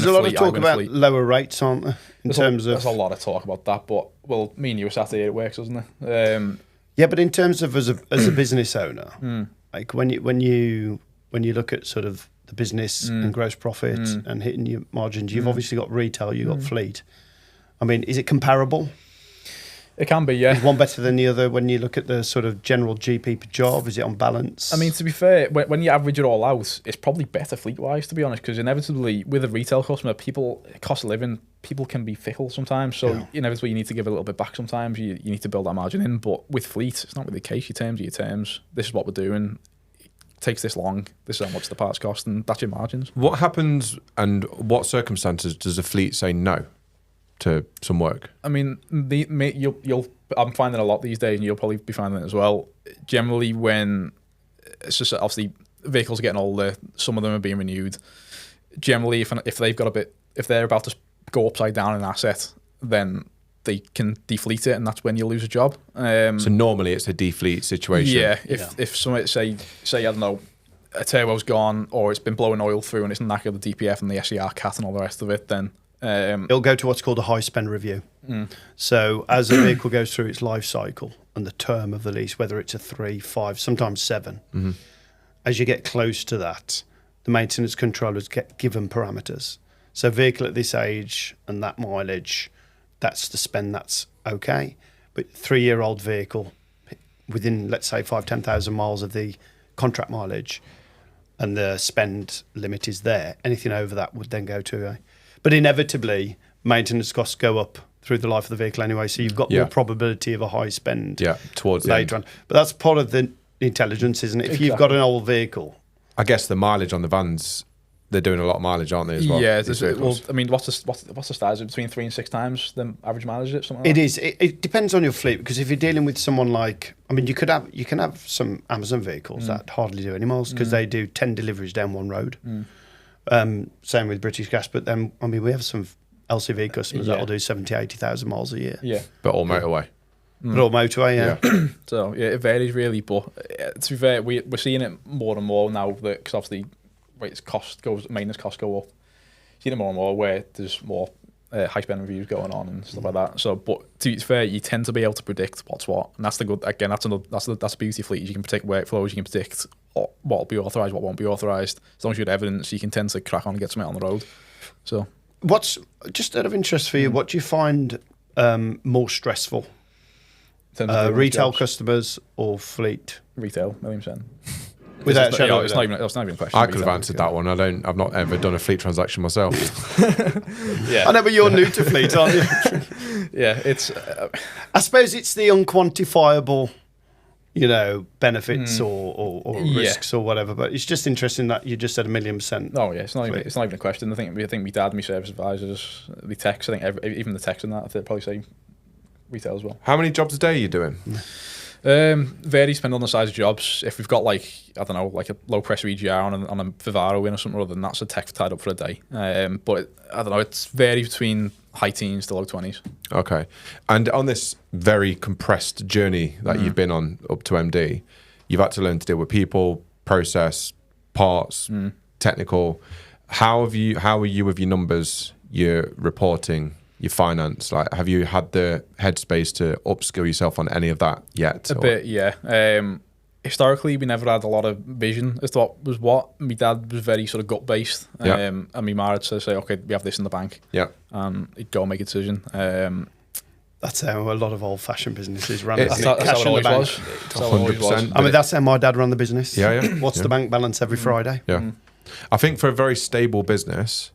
a lot of talk about lower rates, aren't there? There's a lot of talk about that. But, well, me and you were sat here, it works, doesn't it? Yeah, but in terms of as a business owner, like when you look at sort of the business and gross profit and hitting your margins, you've obviously got retail, you've got fleet. I mean, is it comparable? It can be, yeah. Is one better than the other when you look at the sort of general GP per job? Is it on balance? I mean, to be fair, when you average it all out, it's probably better fleet-wise, to be honest, because inevitably, with a retail customer, cost of living, people can be fickle sometimes, so inevitably you need to give a little bit back sometimes. You need to build that margin in, but with fleet, it's not really the case. Your terms are your terms. This is what we're doing. Takes this long, this is how much the parts cost, and that's your margins. What happens and what circumstances does a fleet say no to some work? I mean, I'm finding a lot these days, and you'll probably be finding it as well. Generally, when it's just obviously vehicles are getting older, some of them are being renewed. Generally, if they're about to go upside down in an asset, then they can defleet it, and that's when you lose a job. So normally it's a defleet situation. Yeah, if somebody say I don't know, a turbo's gone or it's been blowing oil through and it's knackered the DPF and the SCR cat and all the rest of it, then it'll go to what's called a high spend review. So as a vehicle goes through its life cycle and the term of the lease, whether it's a 3, 5, sometimes 7, as you get close to that, the maintenance controllers get given parameters. So vehicle at this age and that mileage, that's the spend, that's okay. But 3-year-old vehicle within, let's say, 10,000 miles of the contract mileage and the spend limit is there, anything over that would then go to a... But inevitably, maintenance costs go up through the life of the vehicle anyway, so you've got more probability of a high spend towards later on. But that's part of the intelligence, isn't it? If you've got an old vehicle... I guess the mileage on the vans... They're doing a lot of mileage, aren't they, as well? Yeah. Well, I mean, what's the stat? Is it between 3 and 6 times the average mileage? Is it something? It is. It depends on your fleet, because if you're dealing with someone like, I mean, you can have some Amazon vehicles that hardly do any miles because they do 10 deliveries down one road. Same with British Gas, but then I mean we have some LCV customers that will do 70,000-80,000 miles a year. Yeah, but all motorway. But all motorway, yeah. So yeah, it varies really, but to be fair, we're seeing it more and more now because obviously. Maintenance costs go up. Seeing it more and more where there's more high spend reviews going on and stuff like that. So, but to be fair, you tend to be able to predict what's what, and that's the good. Again, that's the beauty of fleet. You can predict workflows. You can predict what will be authorised, what won't be authorised. As long as you have evidence, you can tend to crack on and get something on the road. So, what's just out of interest for you? What do you find more stressful? Retail customers or fleet? Retail, 1,000,000%. Without shadow, it's not even a question. I could have answered that one. I've not ever done a fleet transaction myself. I know, but you're new to fleet, aren't you? Yeah, it's. I suppose it's the unquantifiable, benefits or risks or whatever. But it's just interesting that you just said 1,000,000%. Oh yeah, it's not even a question. I think my dad, my service advisors, the techs. I think even the techs in that, they'd probably say retail as well. How many jobs a day are you doing? Varies depending on the size of jobs. If we've got like a low pressure EGR on a Vivaro in or something other than that's a tech tied up for a day. But I don't know, it's varies between high teens to low 20s. Okay. And on this very compressed journey that you've been on up to MD, you've had to learn to deal with people, process, parts, technical. How are you with your numbers, your reporting, your finance? Like, have you had the headspace to upskill yourself on any of that yet? A bit, yeah. Historically, we never had a lot of vision as to what was what. My dad was very sort of gut based, and my ma would say, "Okay, we have this in the bank." Yeah, and he'd go and make a decision. That's how a lot of old-fashioned businesses run. That's how it always was. 100%. I mean, that's how my dad ran the business. Yeah. What's the bank balance every Friday? Yeah, I think for a very stable business.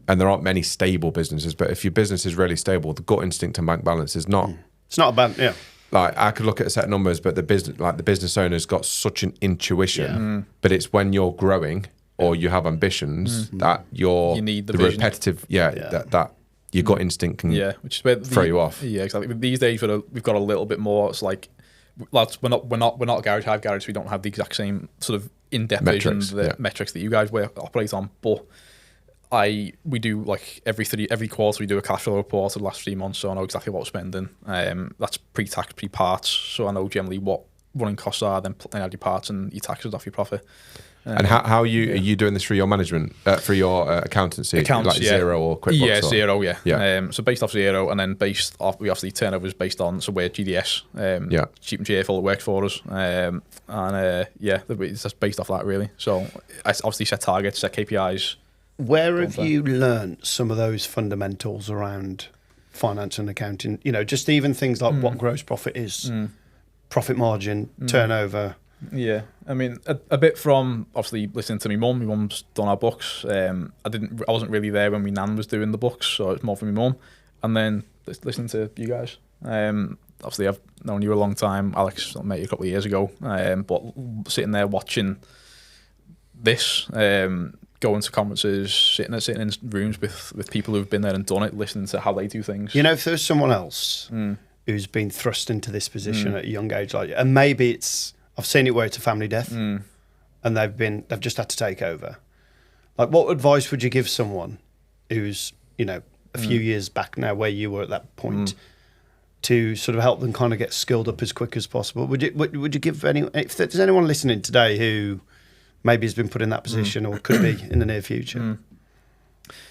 And there aren't many stable businesses, but if your business is really stable, the gut instinct and bank balance is not. It's not a bad, yeah. Like I could look at a set of numbers, but the business owner's got such an intuition. But it's when you're growing or you have ambitions, that you need the the vision. repetitive, that your gut instinct can which is where throw you off. Yeah, exactly. But these days we've got a little bit more. It's like, lads, we're not a garage. Hive garage. We don't have the exact same sort of in-depth Metrics, vision, metrics that you guys operate on. But we do like every quarter we do a cash flow report for the last 3 months, so I know exactly what we're spending. That's pre-tax, pre-parts, so I know generally what running costs are, then add your parts and your taxes off your profit. And how are you doing this for your management, for your accountancy, like Xero or QuickBooks? Yeah, Xero, Yeah. So based off Xero, and then based off, we obviously turnovers based on, so we're GDS, cheap and cheerful, it works for us. It's just based off that really. So I obviously set targets, set KPIs. Where have you learnt some of those fundamentals around finance and accounting? You know, just even things like what gross profit is, profit margin, turnover. Yeah, I mean, a bit from obviously listening to my mum. My mum's done our books. I wasn't really there when my nan was doing the books, so it's more from my mum. And then listening to you guys. Obviously, I've known you a long time. Alex, I met you a couple of years ago. But sitting there watching this, going to conferences, sitting in rooms with people who've been there and done it, listening to how they do things. You know, if there's someone else who's been thrust into this position at a young age like you, and maybe I've seen it where it's a family death, and they've just had to take over. Like, what advice would you give someone who's, you know, a few years back now, where you were at that point, to sort of help them kind of get skilled up as quick as possible? Would you give if there's anyone listening today who maybe has been put in that position or could be in the near future,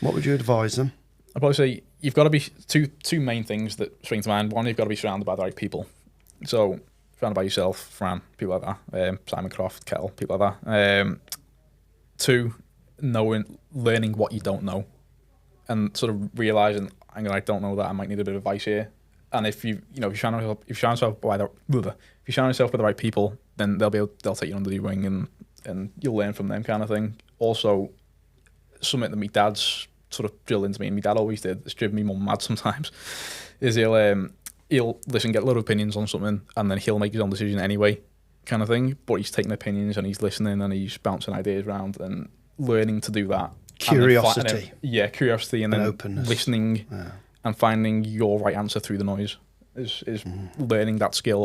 what would you advise them? I'd probably say you've got to be two main things that spring to mind. One, you've got to be surrounded by the right people. So surrounded by yourself, Fran, people like that, Simon Croft, Kettle, people like that. Two, learning what you don't know, and sort of realizing, I don't know that, I might need a bit of advice here. And if you surround yourself by the right people, then they'll take you under your wing and you'll learn from them, kind of thing. Also, something that my dad's sort of drilled into me, and my dad always did, it's driven me mum mad sometimes, is he'll listen, get a lot of opinions on something, and then he'll make his own decision anyway, kind of thing. But he's taking opinions and he's listening and he's bouncing ideas around and learning to do that. Curiosity. Curiosity, and then openness. Listening and finding your right answer through the noise is learning that skill.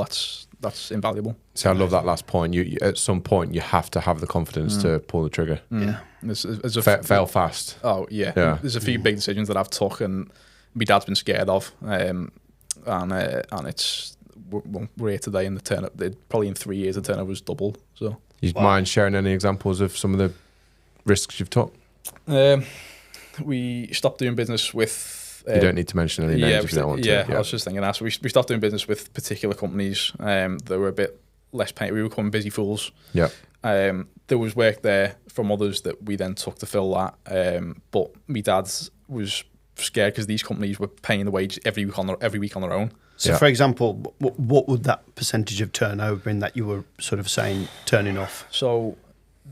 That's invaluable. So I love that last point. You at some point you have to have the confidence to pull the trigger. Yeah. There's Fail fast. Oh yeah. There's a few big decisions that I've took and my dad's been scared of. And it's we're here today, and probably in 3 years the turnover's doubled. So you mind sharing any examples of some of the risks you've took? We stopped doing business with. You don't need to mention any names if you don't want to. Yeah, I was just thinking that. So we stopped doing business with particular companies that were a bit less paying. We were becoming busy fools. Yeah. There was work there from others that we then took to fill that. But my dad was scared because these companies were paying the wage every week on their own. So, for example, what would that percentage of turnover been that you were sort of saying turning off? So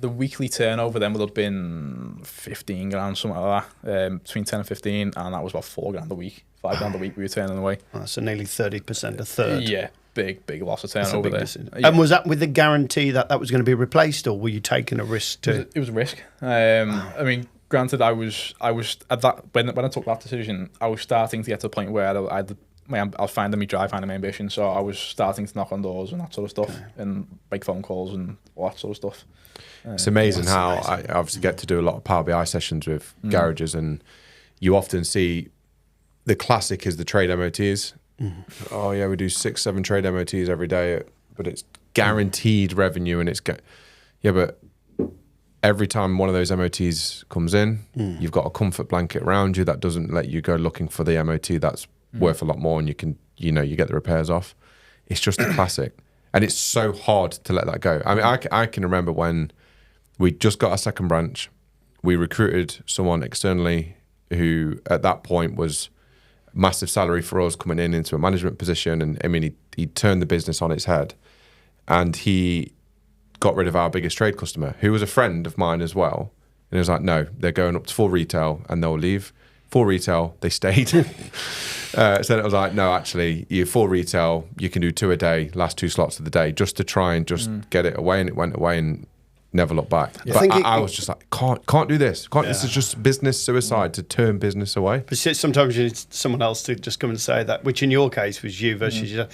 the weekly turnover then would have been 15 grand, something like that, between 10 and 15, and that was about 4 grand a week, 5 grand a week we were turning away. So nearly 30%, a third. Yeah, big loss of turnover there. Yeah. And was that with the guarantee that was going to be replaced, or were you taking a risk to? It was a risk. I mean, granted, I was at that when I took that decision, I was starting to get to the point where I was finding my drive, finding my ambition. So I was starting to knock on doors and that sort of stuff, and make phone calls and all that sort of stuff. It's amazing how I obviously get to do a lot of Power BI sessions with garages, and you often see the classic is the trade MOTs. Oh yeah, we do 6-7 trade MOTs every day, but it's guaranteed revenue, and but every time one of those MOTs comes in, you've got a comfort blanket around you that doesn't let you go looking for the MOT that's worth a lot more, and you can you get the repairs off. It's just a classic, and it's so hard to let that go. I mean, I can remember when we just got our second branch, we recruited someone externally who at that point was massive salary for us, coming into a management position, and I mean he turned the business on its head, and he got rid of our biggest trade customer, who was a friend of mine as well. And he was like, no, they're going up to full retail and they'll leave. Full retail, they stayed. So it was like, no, actually, you full retail, you can do 2 a day, last 2 slots of the day, just to try and just get it away. And it went away, and never looked back. Yeah. But I was just like, can't do this. This is just business suicide to turn business away. But sometimes you need someone else to just come and say that, which in your case was you versus you.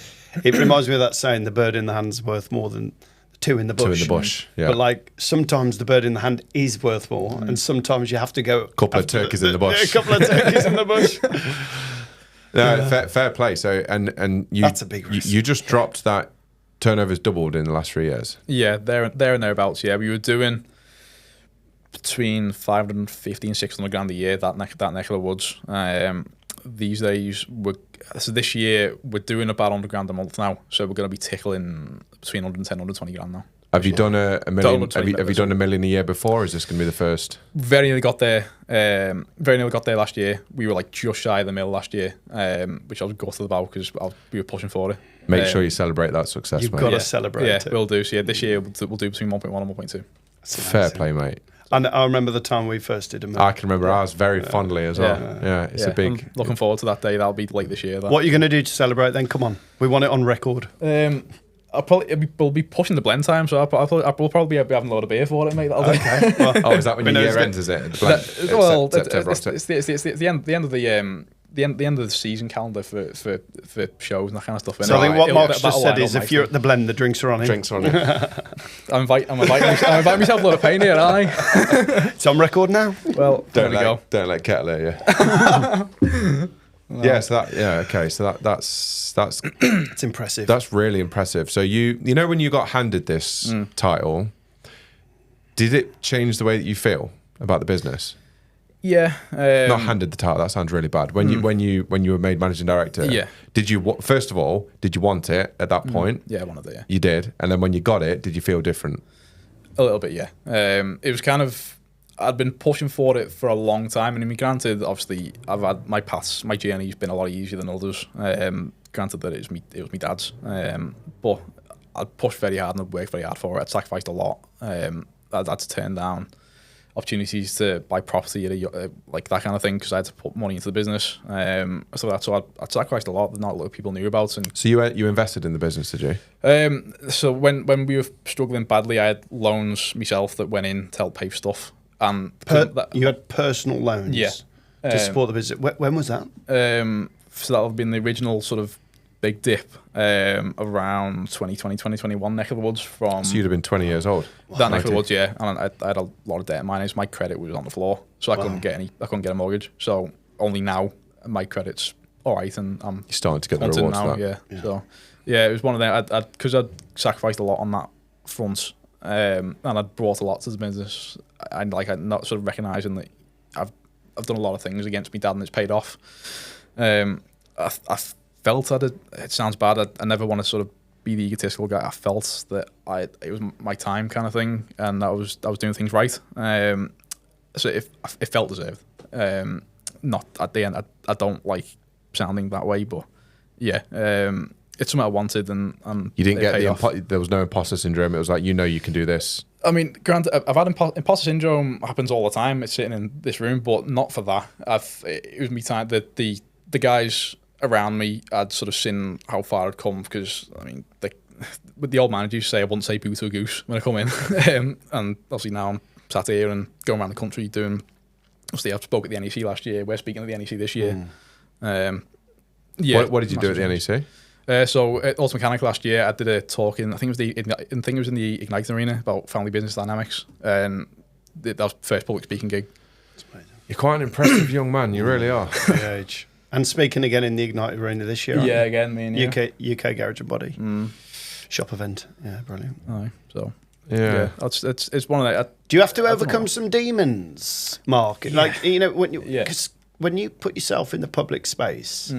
It reminds me of that saying, the bird in the hand's worth more than the two in the bush. Two in the bush, yeah. But like sometimes the bird in the hand is worth more, and sometimes you have to go... Couple of turkeys in the bush. A couple of turkeys in the bush. No, fair play. So, and you, that's a big risk. You just dropped that. Turnover's doubled in the last 3 years. Yeah, there and thereabouts. Yeah, we were doing between 550 and 600 grand a year. That neck of the woods. These days, this year we're doing about 100 grand a month now. So we're going to be tickling between 110 and 120 grand now. Have you done a million? Have you done a million a year before? Or is this going to be the first? Very nearly got there. Very nearly got there last year. We were like just shy of the mill last year, which I was gutted about because we were pushing for it. Make sure you celebrate that success, You've mate. got to celebrate it. Yeah, we'll do. So yeah, this year we'll do between 1.1 and 1.2. Fair play, mate. And I remember the time we first did a mill. I can remember ours very fondly as well. Yeah, it's a big... I'm looking forward to that day. That'll be late this year. What are you going to do to celebrate then? Come on. We want it on record. We'll be pushing the blend time, so we'll probably be having a load of beer for it, mate. Okay. Well, is that when your year ends? Is it? It's the end of the end of the season calendar for shows and that kind of stuff. So I think what Mark's just said is, if you're at the blend, the drinks are on him. Drinks are on him. I'm inviting myself a lot of pain here, aren't I? It's on record now. Well, there we go. Don't let Kettle hear you. No. Yeah, so that's it's impressive. That's really impressive. So you know when you got handed this title, did it change the way that you feel about the business? Yeah. Not handed the title. That sounds really bad. When you were made managing director, yeah. Did you first of all did you want it at that point? Yeah, I wanted it. Yeah. You did, and then when you got it, did you feel different? A little bit, yeah. It was kind of. I'd been pushing for it for a long time, and I mean, granted, obviously, I've had my journey's been a lot easier than others. Granted that it was my dad's, but I'd pushed very hard and I'd worked very hard for it. I'd sacrificed a lot. I'd had to turn down opportunities to buy property, like that kind of thing, because I had to put money into the business. So I'd sacrificed a lot that not a lot of people knew about. And so you invested in the business, did you? So when we were struggling badly, I had loans myself that went in to help pay for stuff. And you had personal loans, yeah, to support the business. When was that? So that'll have been the original sort of big dip around 2020, 2021 neck of the woods. So you'd have been 20 years old. That neck of the woods, yeah. And I had a lot of debt in my name. My credit was on the floor, so I couldn't get a mortgage. So only now my credit's all right, and I'm you're starting to get the rewards now. For that. Yeah. So yeah, it was one of them. Because I'd sacrificed a lot on that front. And I'd brought a lot to the business. I'm not sort of recognising that I've done a lot of things against my dad and it's paid off. I felt that it sounds bad. I never want to sort of be the egotistical guy. I felt that it was my time kind of thing, and I was doing things right. So it felt deserved. Not at the end. I don't like sounding that way, but yeah. It's something I wanted, and you didn't get there was no imposter syndrome. It was like, you can do this. I mean, granted, I've had imposter syndrome happens all the time. It's sitting in this room, but not for that. It was me time that the guys around me had sort of seen how far I'd come, because I mean, with the old manager used to say I wouldn't say boo to a goose when I come in, and obviously now I'm sat here and going around the country doing. Obviously, I spoke at the NEC last year. We're speaking at the NEC this year. Yeah. What did you do at the NEC? So at Auto Mechanic last year, I did a talk in. I think it was in the Ignite Arena about family business dynamics, and that was the first public speaking gig. You're quite an impressive young man. You really are. The age. And speaking again in the Ignite Arena this year. Yeah, again, me and you. UK Garage and Body shop event. Yeah, brilliant. So yeah, it's one of that. Do you have to overcome some demons, Mark? Yeah. Like when you put yourself in the public space,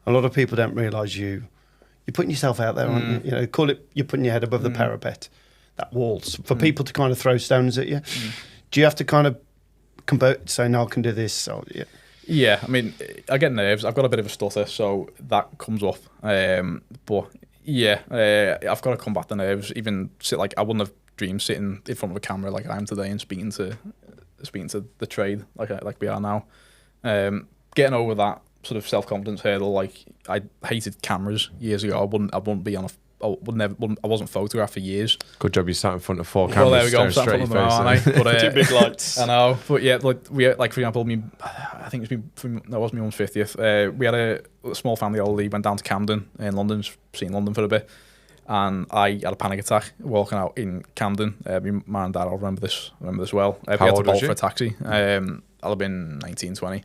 a lot of people don't realise you're putting yourself out there, aren't you? Call it you're putting your head above the parapet, that wall, for people to kind of throw stones at you. Do you have to kind of say, no, I can do this? So, yeah. Yeah, I mean, I get nerves. I've got a bit of a stutter, so that comes up. But yeah, I've got to combat the nerves. Even I wouldn't have dreamed sitting in front of a camera like I am today and speaking to the trade like we are now. Getting over that sort of self-confidence hurdle. Like, I hated cameras years ago. I wouldn't be on a. I wasn't photographed for years. Good job you sat in front of 4 cameras. Well, there we go. I'm staring sat in straight front at of them, your aren't I? face. But, Two big lights. I know, but yeah, like for example, I think it was my mum's 50th. We had a small family holiday, went down to Camden in London, seen London for a bit, and I had a panic attack walking out in Camden. My and dad, I'll remember this well. We had to old was bolt you? for a taxi. I'll have been 19, 20.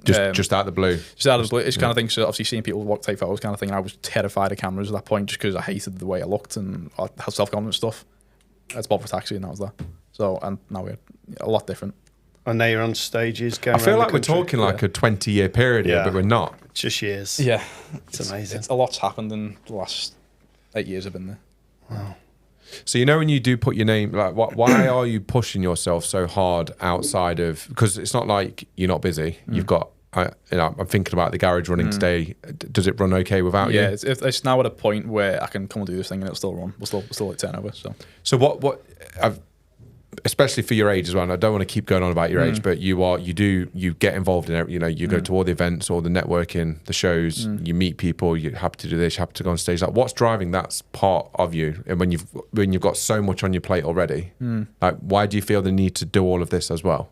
Just out of the blue. Just out of the blue. It's kind of thing. So obviously seeing people take photos, kind of thing. And I was terrified of cameras at that point, just because I hated the way I looked and I had self-confidence stuff. I had to bolt for a taxi, and that was that. So, and now we're a lot different. And now you're on stages. Going I feel around like the we're country. talking like a 20-year period here, Yeah. but we're not. Just years. Yeah, It's amazing. It's a lot's happened in the last 8 years I've been there. Wow. So when you do put your name, like, why are you pushing yourself so hard outside of? Because it's not like you're not busy. You've got. I'm thinking about the garage running today. Does it run okay without you? Yeah, it's now at a point where I can come and do this thing and it'll still run. We'll still like turnover. So what? Especially for your age as well. And I don't want to keep going on about your age, but you get involved in it. You go to all the events, all the networking, the shows. You meet people. You're happy to do this. You're happy to go on stage. Like, what's driving that part of you? And when you've got so much on your plate already, like, why do you feel the need to do all of this as well?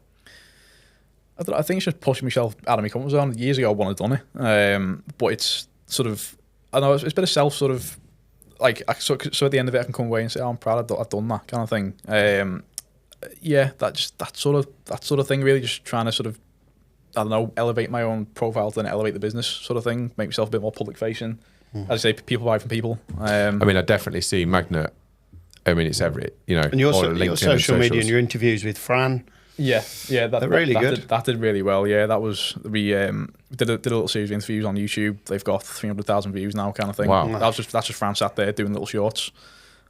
I think it's just pushing myself out of my comfort zone. Years ago, I wouldn't have done it, but it's sort of, I don't know, it's been a self sort of, like, so at the end of it, I can come away and say, oh, I'm proud I've done that kind of thing. Yeah, that sort of thing, really, just trying to sort of, I don't know, elevate my own profile, then elevate the business sort of thing, make myself a bit more public facing. As I say, people buy from people. I mean, I definitely see Magnet. I mean, it's every, And your all the LinkedIn your social media socials. and your interviews with Fran. Yeah, They're really good. That did really well. Yeah, that was we did a little series of interviews on YouTube. They've got 300,000 views now, kind of thing. Wow. That's just Fran sat there doing little shorts.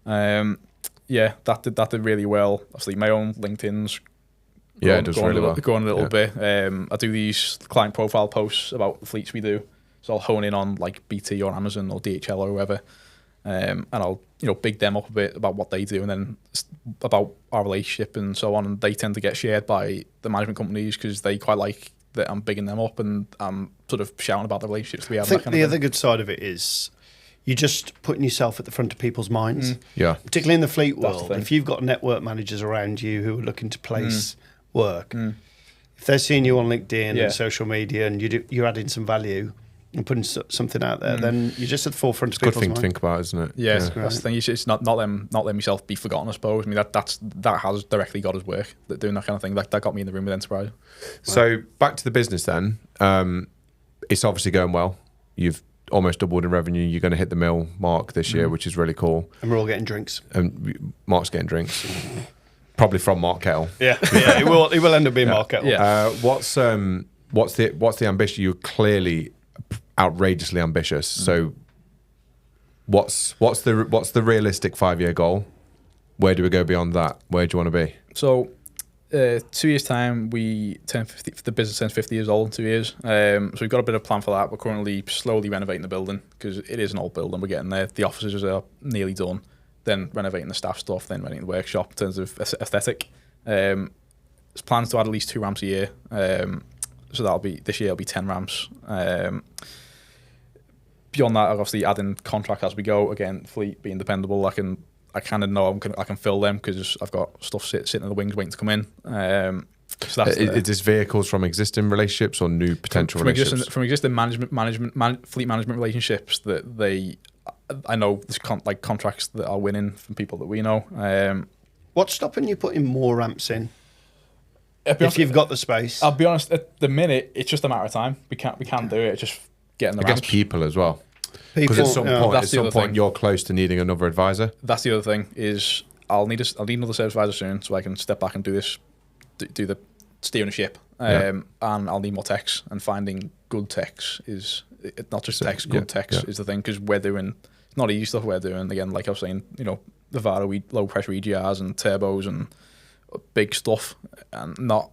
Yeah, that did really well. Obviously, my own LinkedIn's Yeah, it does really well. Going a little bit. I do these client profile posts about the fleets we do. So I'll hone in on like BT or Amazon or DHL or whoever, and I'll big them up a bit about what they do, and then about our relationship and so on. And they tend to get shared by the management companies because they quite like that I'm bigging them up and I'm sort of shouting about the relationships we have. I think the other good side of it is you're just putting yourself at the front of people's minds. Yeah. Particularly in the fleet That's the world. thing. If you've got network managers around you who are looking to place work, if they're seeing you on LinkedIn and social media and you're adding some value and putting something out there, then you're just at the forefront of Good people's thing to minds. think about, isn't it? Yeah, that's the thing. It's not letting myself be forgotten, I suppose. I mean, that has directly got us work, doing that kind of thing. That got me in the room with Enterprise. So back to the business then. It's obviously going well. You've almost doubled in revenue. You're going to hit the mil mark this year, which is really cool. And we're all getting drinks. And Mark's getting drinks, probably from Mark Kettle. Yeah, it will end up being Marc Kettle. Yeah. What's the ambition? You're clearly outrageously ambitious. So what's the realistic 5-year goal? Where do we go beyond that? Where do you want to be? So 2 years time, the business turns 50 years old in 2 years. So we've got a bit of plan for that. We're currently slowly renovating the building because it is an old building. We're getting there. The offices are nearly done. Then renovating the staff stuff. Then renovating the workshop in terms of aesthetic. There's plans to add at least 2 ramps a year. So this year. It'll be 10 ramps. Beyond that, obviously adding contract as we go. Again, fleet being dependable. I kind of know I can fill them because I've got stuff sitting in the wings waiting to come in. So that's Is this vehicles from existing relationships or new potential relationships? From existing fleet management relationships that I know there's contracts that are winning from people that we know. What's stopping you putting more ramps in? If If you've got the space. I'll be honest. At the minute, it's just a matter of time. We can't do it. It's just getting the I guess ramps. people as well. People, Because at some point, thing. you're close to needing another advisor. That's the other thing is I'll need another service advisor soon so I can step back and do this, do the steering the ship. And I'll need more techs, and finding good techs is not just techs, good techs is the thing, because we're doing not easy stuff we're doing. Again, like I was saying, the Varo low pressure EGRs and turbos and big stuff, and not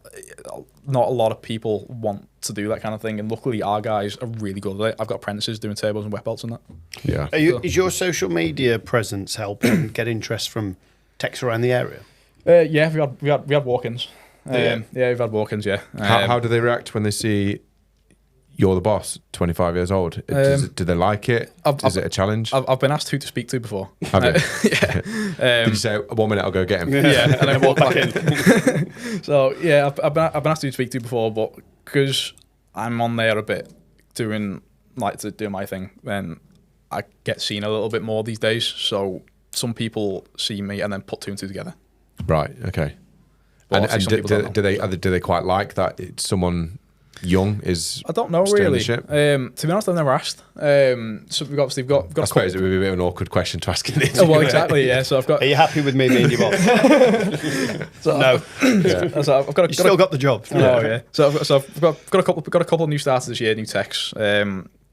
a lot of people want to do that kind of thing. And luckily, our guys are really good at it. I've got apprentices doing turbos and wet belts and that. Yeah. Is your social media presence helping get interest from techs around the area? Yeah, we had walk-ins. We've had walk-ins. Yeah. How do they react when they see you're the boss, 25 years old. Do they like it? Is it a challenge? I've been asked who to speak to before. Have you? Yeah. Did you say 1 minute I'll go get him? Yeah, and then walk back in. So yeah, I've been asked who to speak to before, but because I'm on there a bit doing my thing, then I get seen a little bit more these days. So some people see me and then put 2 and 2 together. Right. Okay. But And do they quite like that it's someone young is? I don't know really. To be honest, I've never asked. So we've got. I suppose it would be a bit of an awkward question to ask in this. Oh, well, exactly. Yeah. So I've got. Are you happy with me being your boss? So No. So I've got. You still got the job. Oh yeah. So I've got a couple of new starters this year, new techs.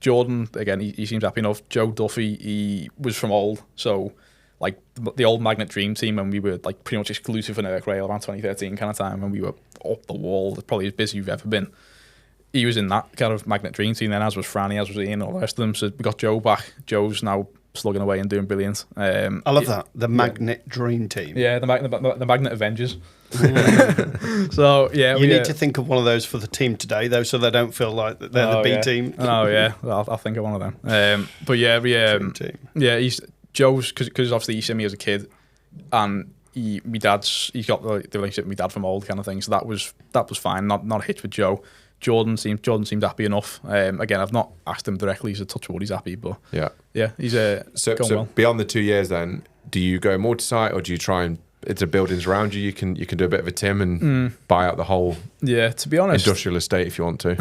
Jordan again, he seems happy enough. Joe Duffy, he was from old, so like the old Magnet Dream team when we were like pretty much exclusive in Rail around 2013 kind of time when we were up the wall, probably as busy as you've ever been. He was in that kind of Magnet Dream team then, as was Franny, as was Ian, and all the rest of them. So we got Joe back. Joe's now slugging away and doing brilliant. I love that. The Magnet Dream team. Yeah, the Magnet Avengers. So yeah, you need to think of one of those for the team today, though, so they don't feel like that they're the B team. Oh yeah, I'll think of one of them. But yeah, Dream team. Yeah, Joe's because obviously he seen me as a kid, and he's got the relationship with my dad from old kind of thing. So that was fine. Not a hitch with Joe. Jordan seemed happy enough. Again, I've not asked him directly. He's a touch wood. He's happy, but yeah, he's so going well. Beyond the 2 years, then, do you go more to site or do you try and? It's a buildings around you. You can do a bit of a Tim and buy out the whole. Yeah, to be honest, industrial estate if you want to.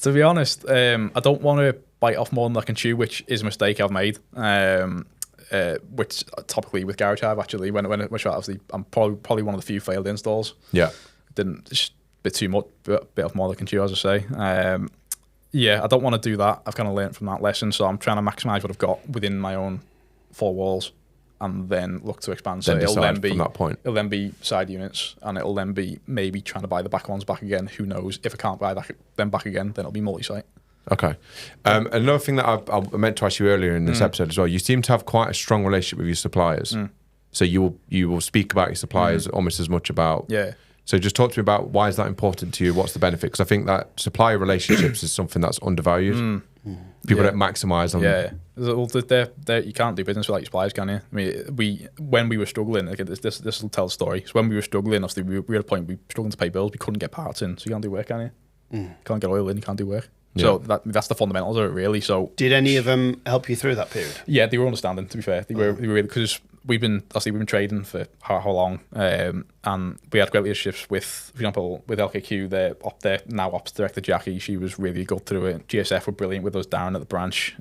To be honest, I don't want to bite off more than I can chew, which is a mistake I've made. Which topically with Garage Hive actually, when obviously I'm probably one of the few failed installs. Yeah, didn't just a bit too much, bit off more than I can chew, as I say. Yeah, I don't want to do that. I've kind of learned from that lesson, so I'm trying to maximise what I've got within my own 4 walls. And then look to expand. So it'll then be from that point. It'll then be side units, and it'll then be maybe trying to buy the back ones back again. Who knows? If I can't buy them back again, then it'll be multi-site. Okay. Another thing that I meant to ask you earlier in this episode as well. You seem to have quite a strong relationship with your suppliers. So you will speak about your suppliers almost as much about. Yeah. So just talk to me about why is that important to you? What's the benefit? Because I think that supplier relationships is something that's undervalued. People don't maximise them. Yeah, well, you can't do business without your suppliers, can you? I mean, when we were struggling, like this will tell the story. So when we were struggling, obviously we were at a point we were struggling to pay bills. We couldn't get parts in, so you can't do work, can you? You can't get oil in, you can't do work. Yeah. So that's the fundamentals of it, really. So did any of them help you through that period? Yeah, they were understanding. To be fair, they were really, because we've been trading for how long, and we had great relationships with, for example, with LKQ. Their now ops director Jackie, she was really good through it. GSF were brilliant with us down at the branch.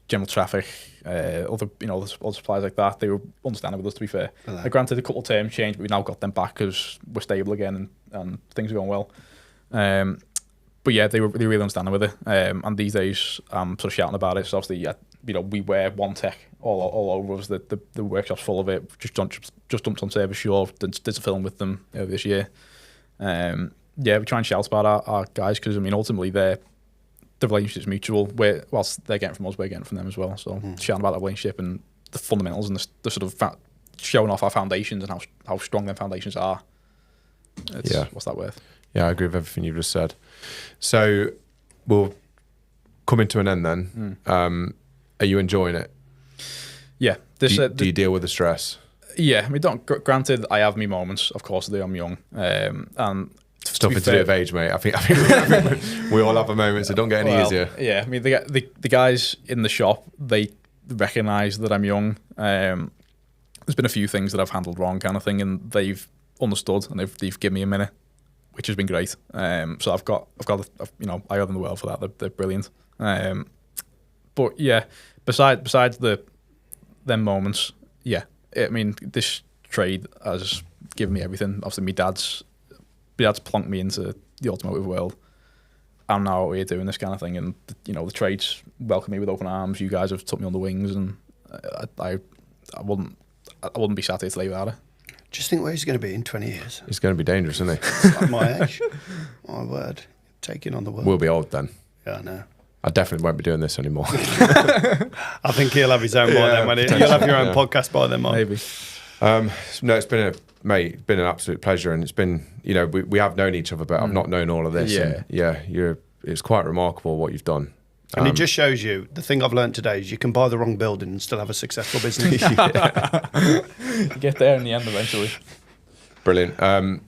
General Traffic, other suppliers like that, they were understanding with us. To be fair, granted a couple of terms changed, but we now got them back because we're stable again and things are going well. But yeah, they were really understanding with it. And these days, I'm sort of shouting about it. So obviously, we wear one tech all over us. The workshop's full of it. Just dumped on Service Shore. Did a film with them this year. Yeah, we try and shout about our guys because ultimately the relationship's mutual. Whilst they're getting from us, we're getting from them as well. So shouting about that relationship and the fundamentals and the sort of showing off our foundations and how strong their foundations are. What's that worth? Yeah, I agree with everything you've just said. So we'll come into an end then. Are you enjoying it? Yeah. Do you deal with the stress? Yeah, granted, I have me moments. Of course, I'm young. And stuff to do with age, mate. I think we all have a moment, so don't get any easier. Yeah, the guys in the shop, they recognise that I'm young. There's been a few things that I've handled wrong, kind of thing, and they've understood and they've given me a minute, which has been great. So I've got I owe them the world for that. They're brilliant. But yeah, besides them moments, yeah. This trade has given me everything. Obviously, my dad's plonked me into the automotive world. I'm now out here doing this kind of thing, and the trade's welcomed me with open arms. You guys have took me on the wings, and I wouldn't be sat here today without it. Just think where he's going to be in 20 years. He's going to be dangerous, isn't he? At my age. My word. Taking on the world. We'll be old then. Yeah, I know. I definitely won't be doing this anymore. I think he'll have his own by then. You'll have your own podcast by then, Marc. Maybe. No, it's been been an absolute pleasure, and it's been, you know, we have known each other, but I've not known all of this. Yeah. And it's quite remarkable what you've done. And it just shows you, the thing I've learned today is you can buy the wrong building and still have a successful business. Get there in the end eventually. Brilliant. I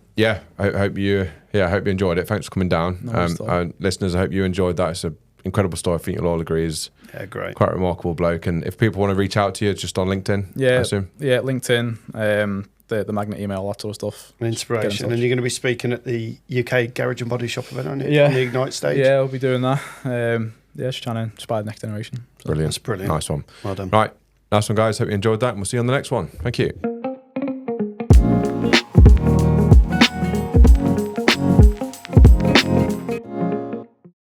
hope you enjoyed it. Thanks for coming down. Listeners, I hope you enjoyed that. It's an incredible story. I think you'll all agree is great. Quite a remarkable bloke. And if people want to reach out to you, just on LinkedIn, I assume? Yeah, LinkedIn, the magnet email, that sort of stuff. An inspiration. And you're going to be speaking at the UK Garage and Body Shop event, aren't you? Yeah. On the Ignite stage? Yeah, I'll be doing that. Just trying to inspire the next generation. So. Brilliant. That's brilliant. Nice one. Well done. Right. Nice one, guys. Hope you enjoyed that, and we'll see you on the next one. Thank you.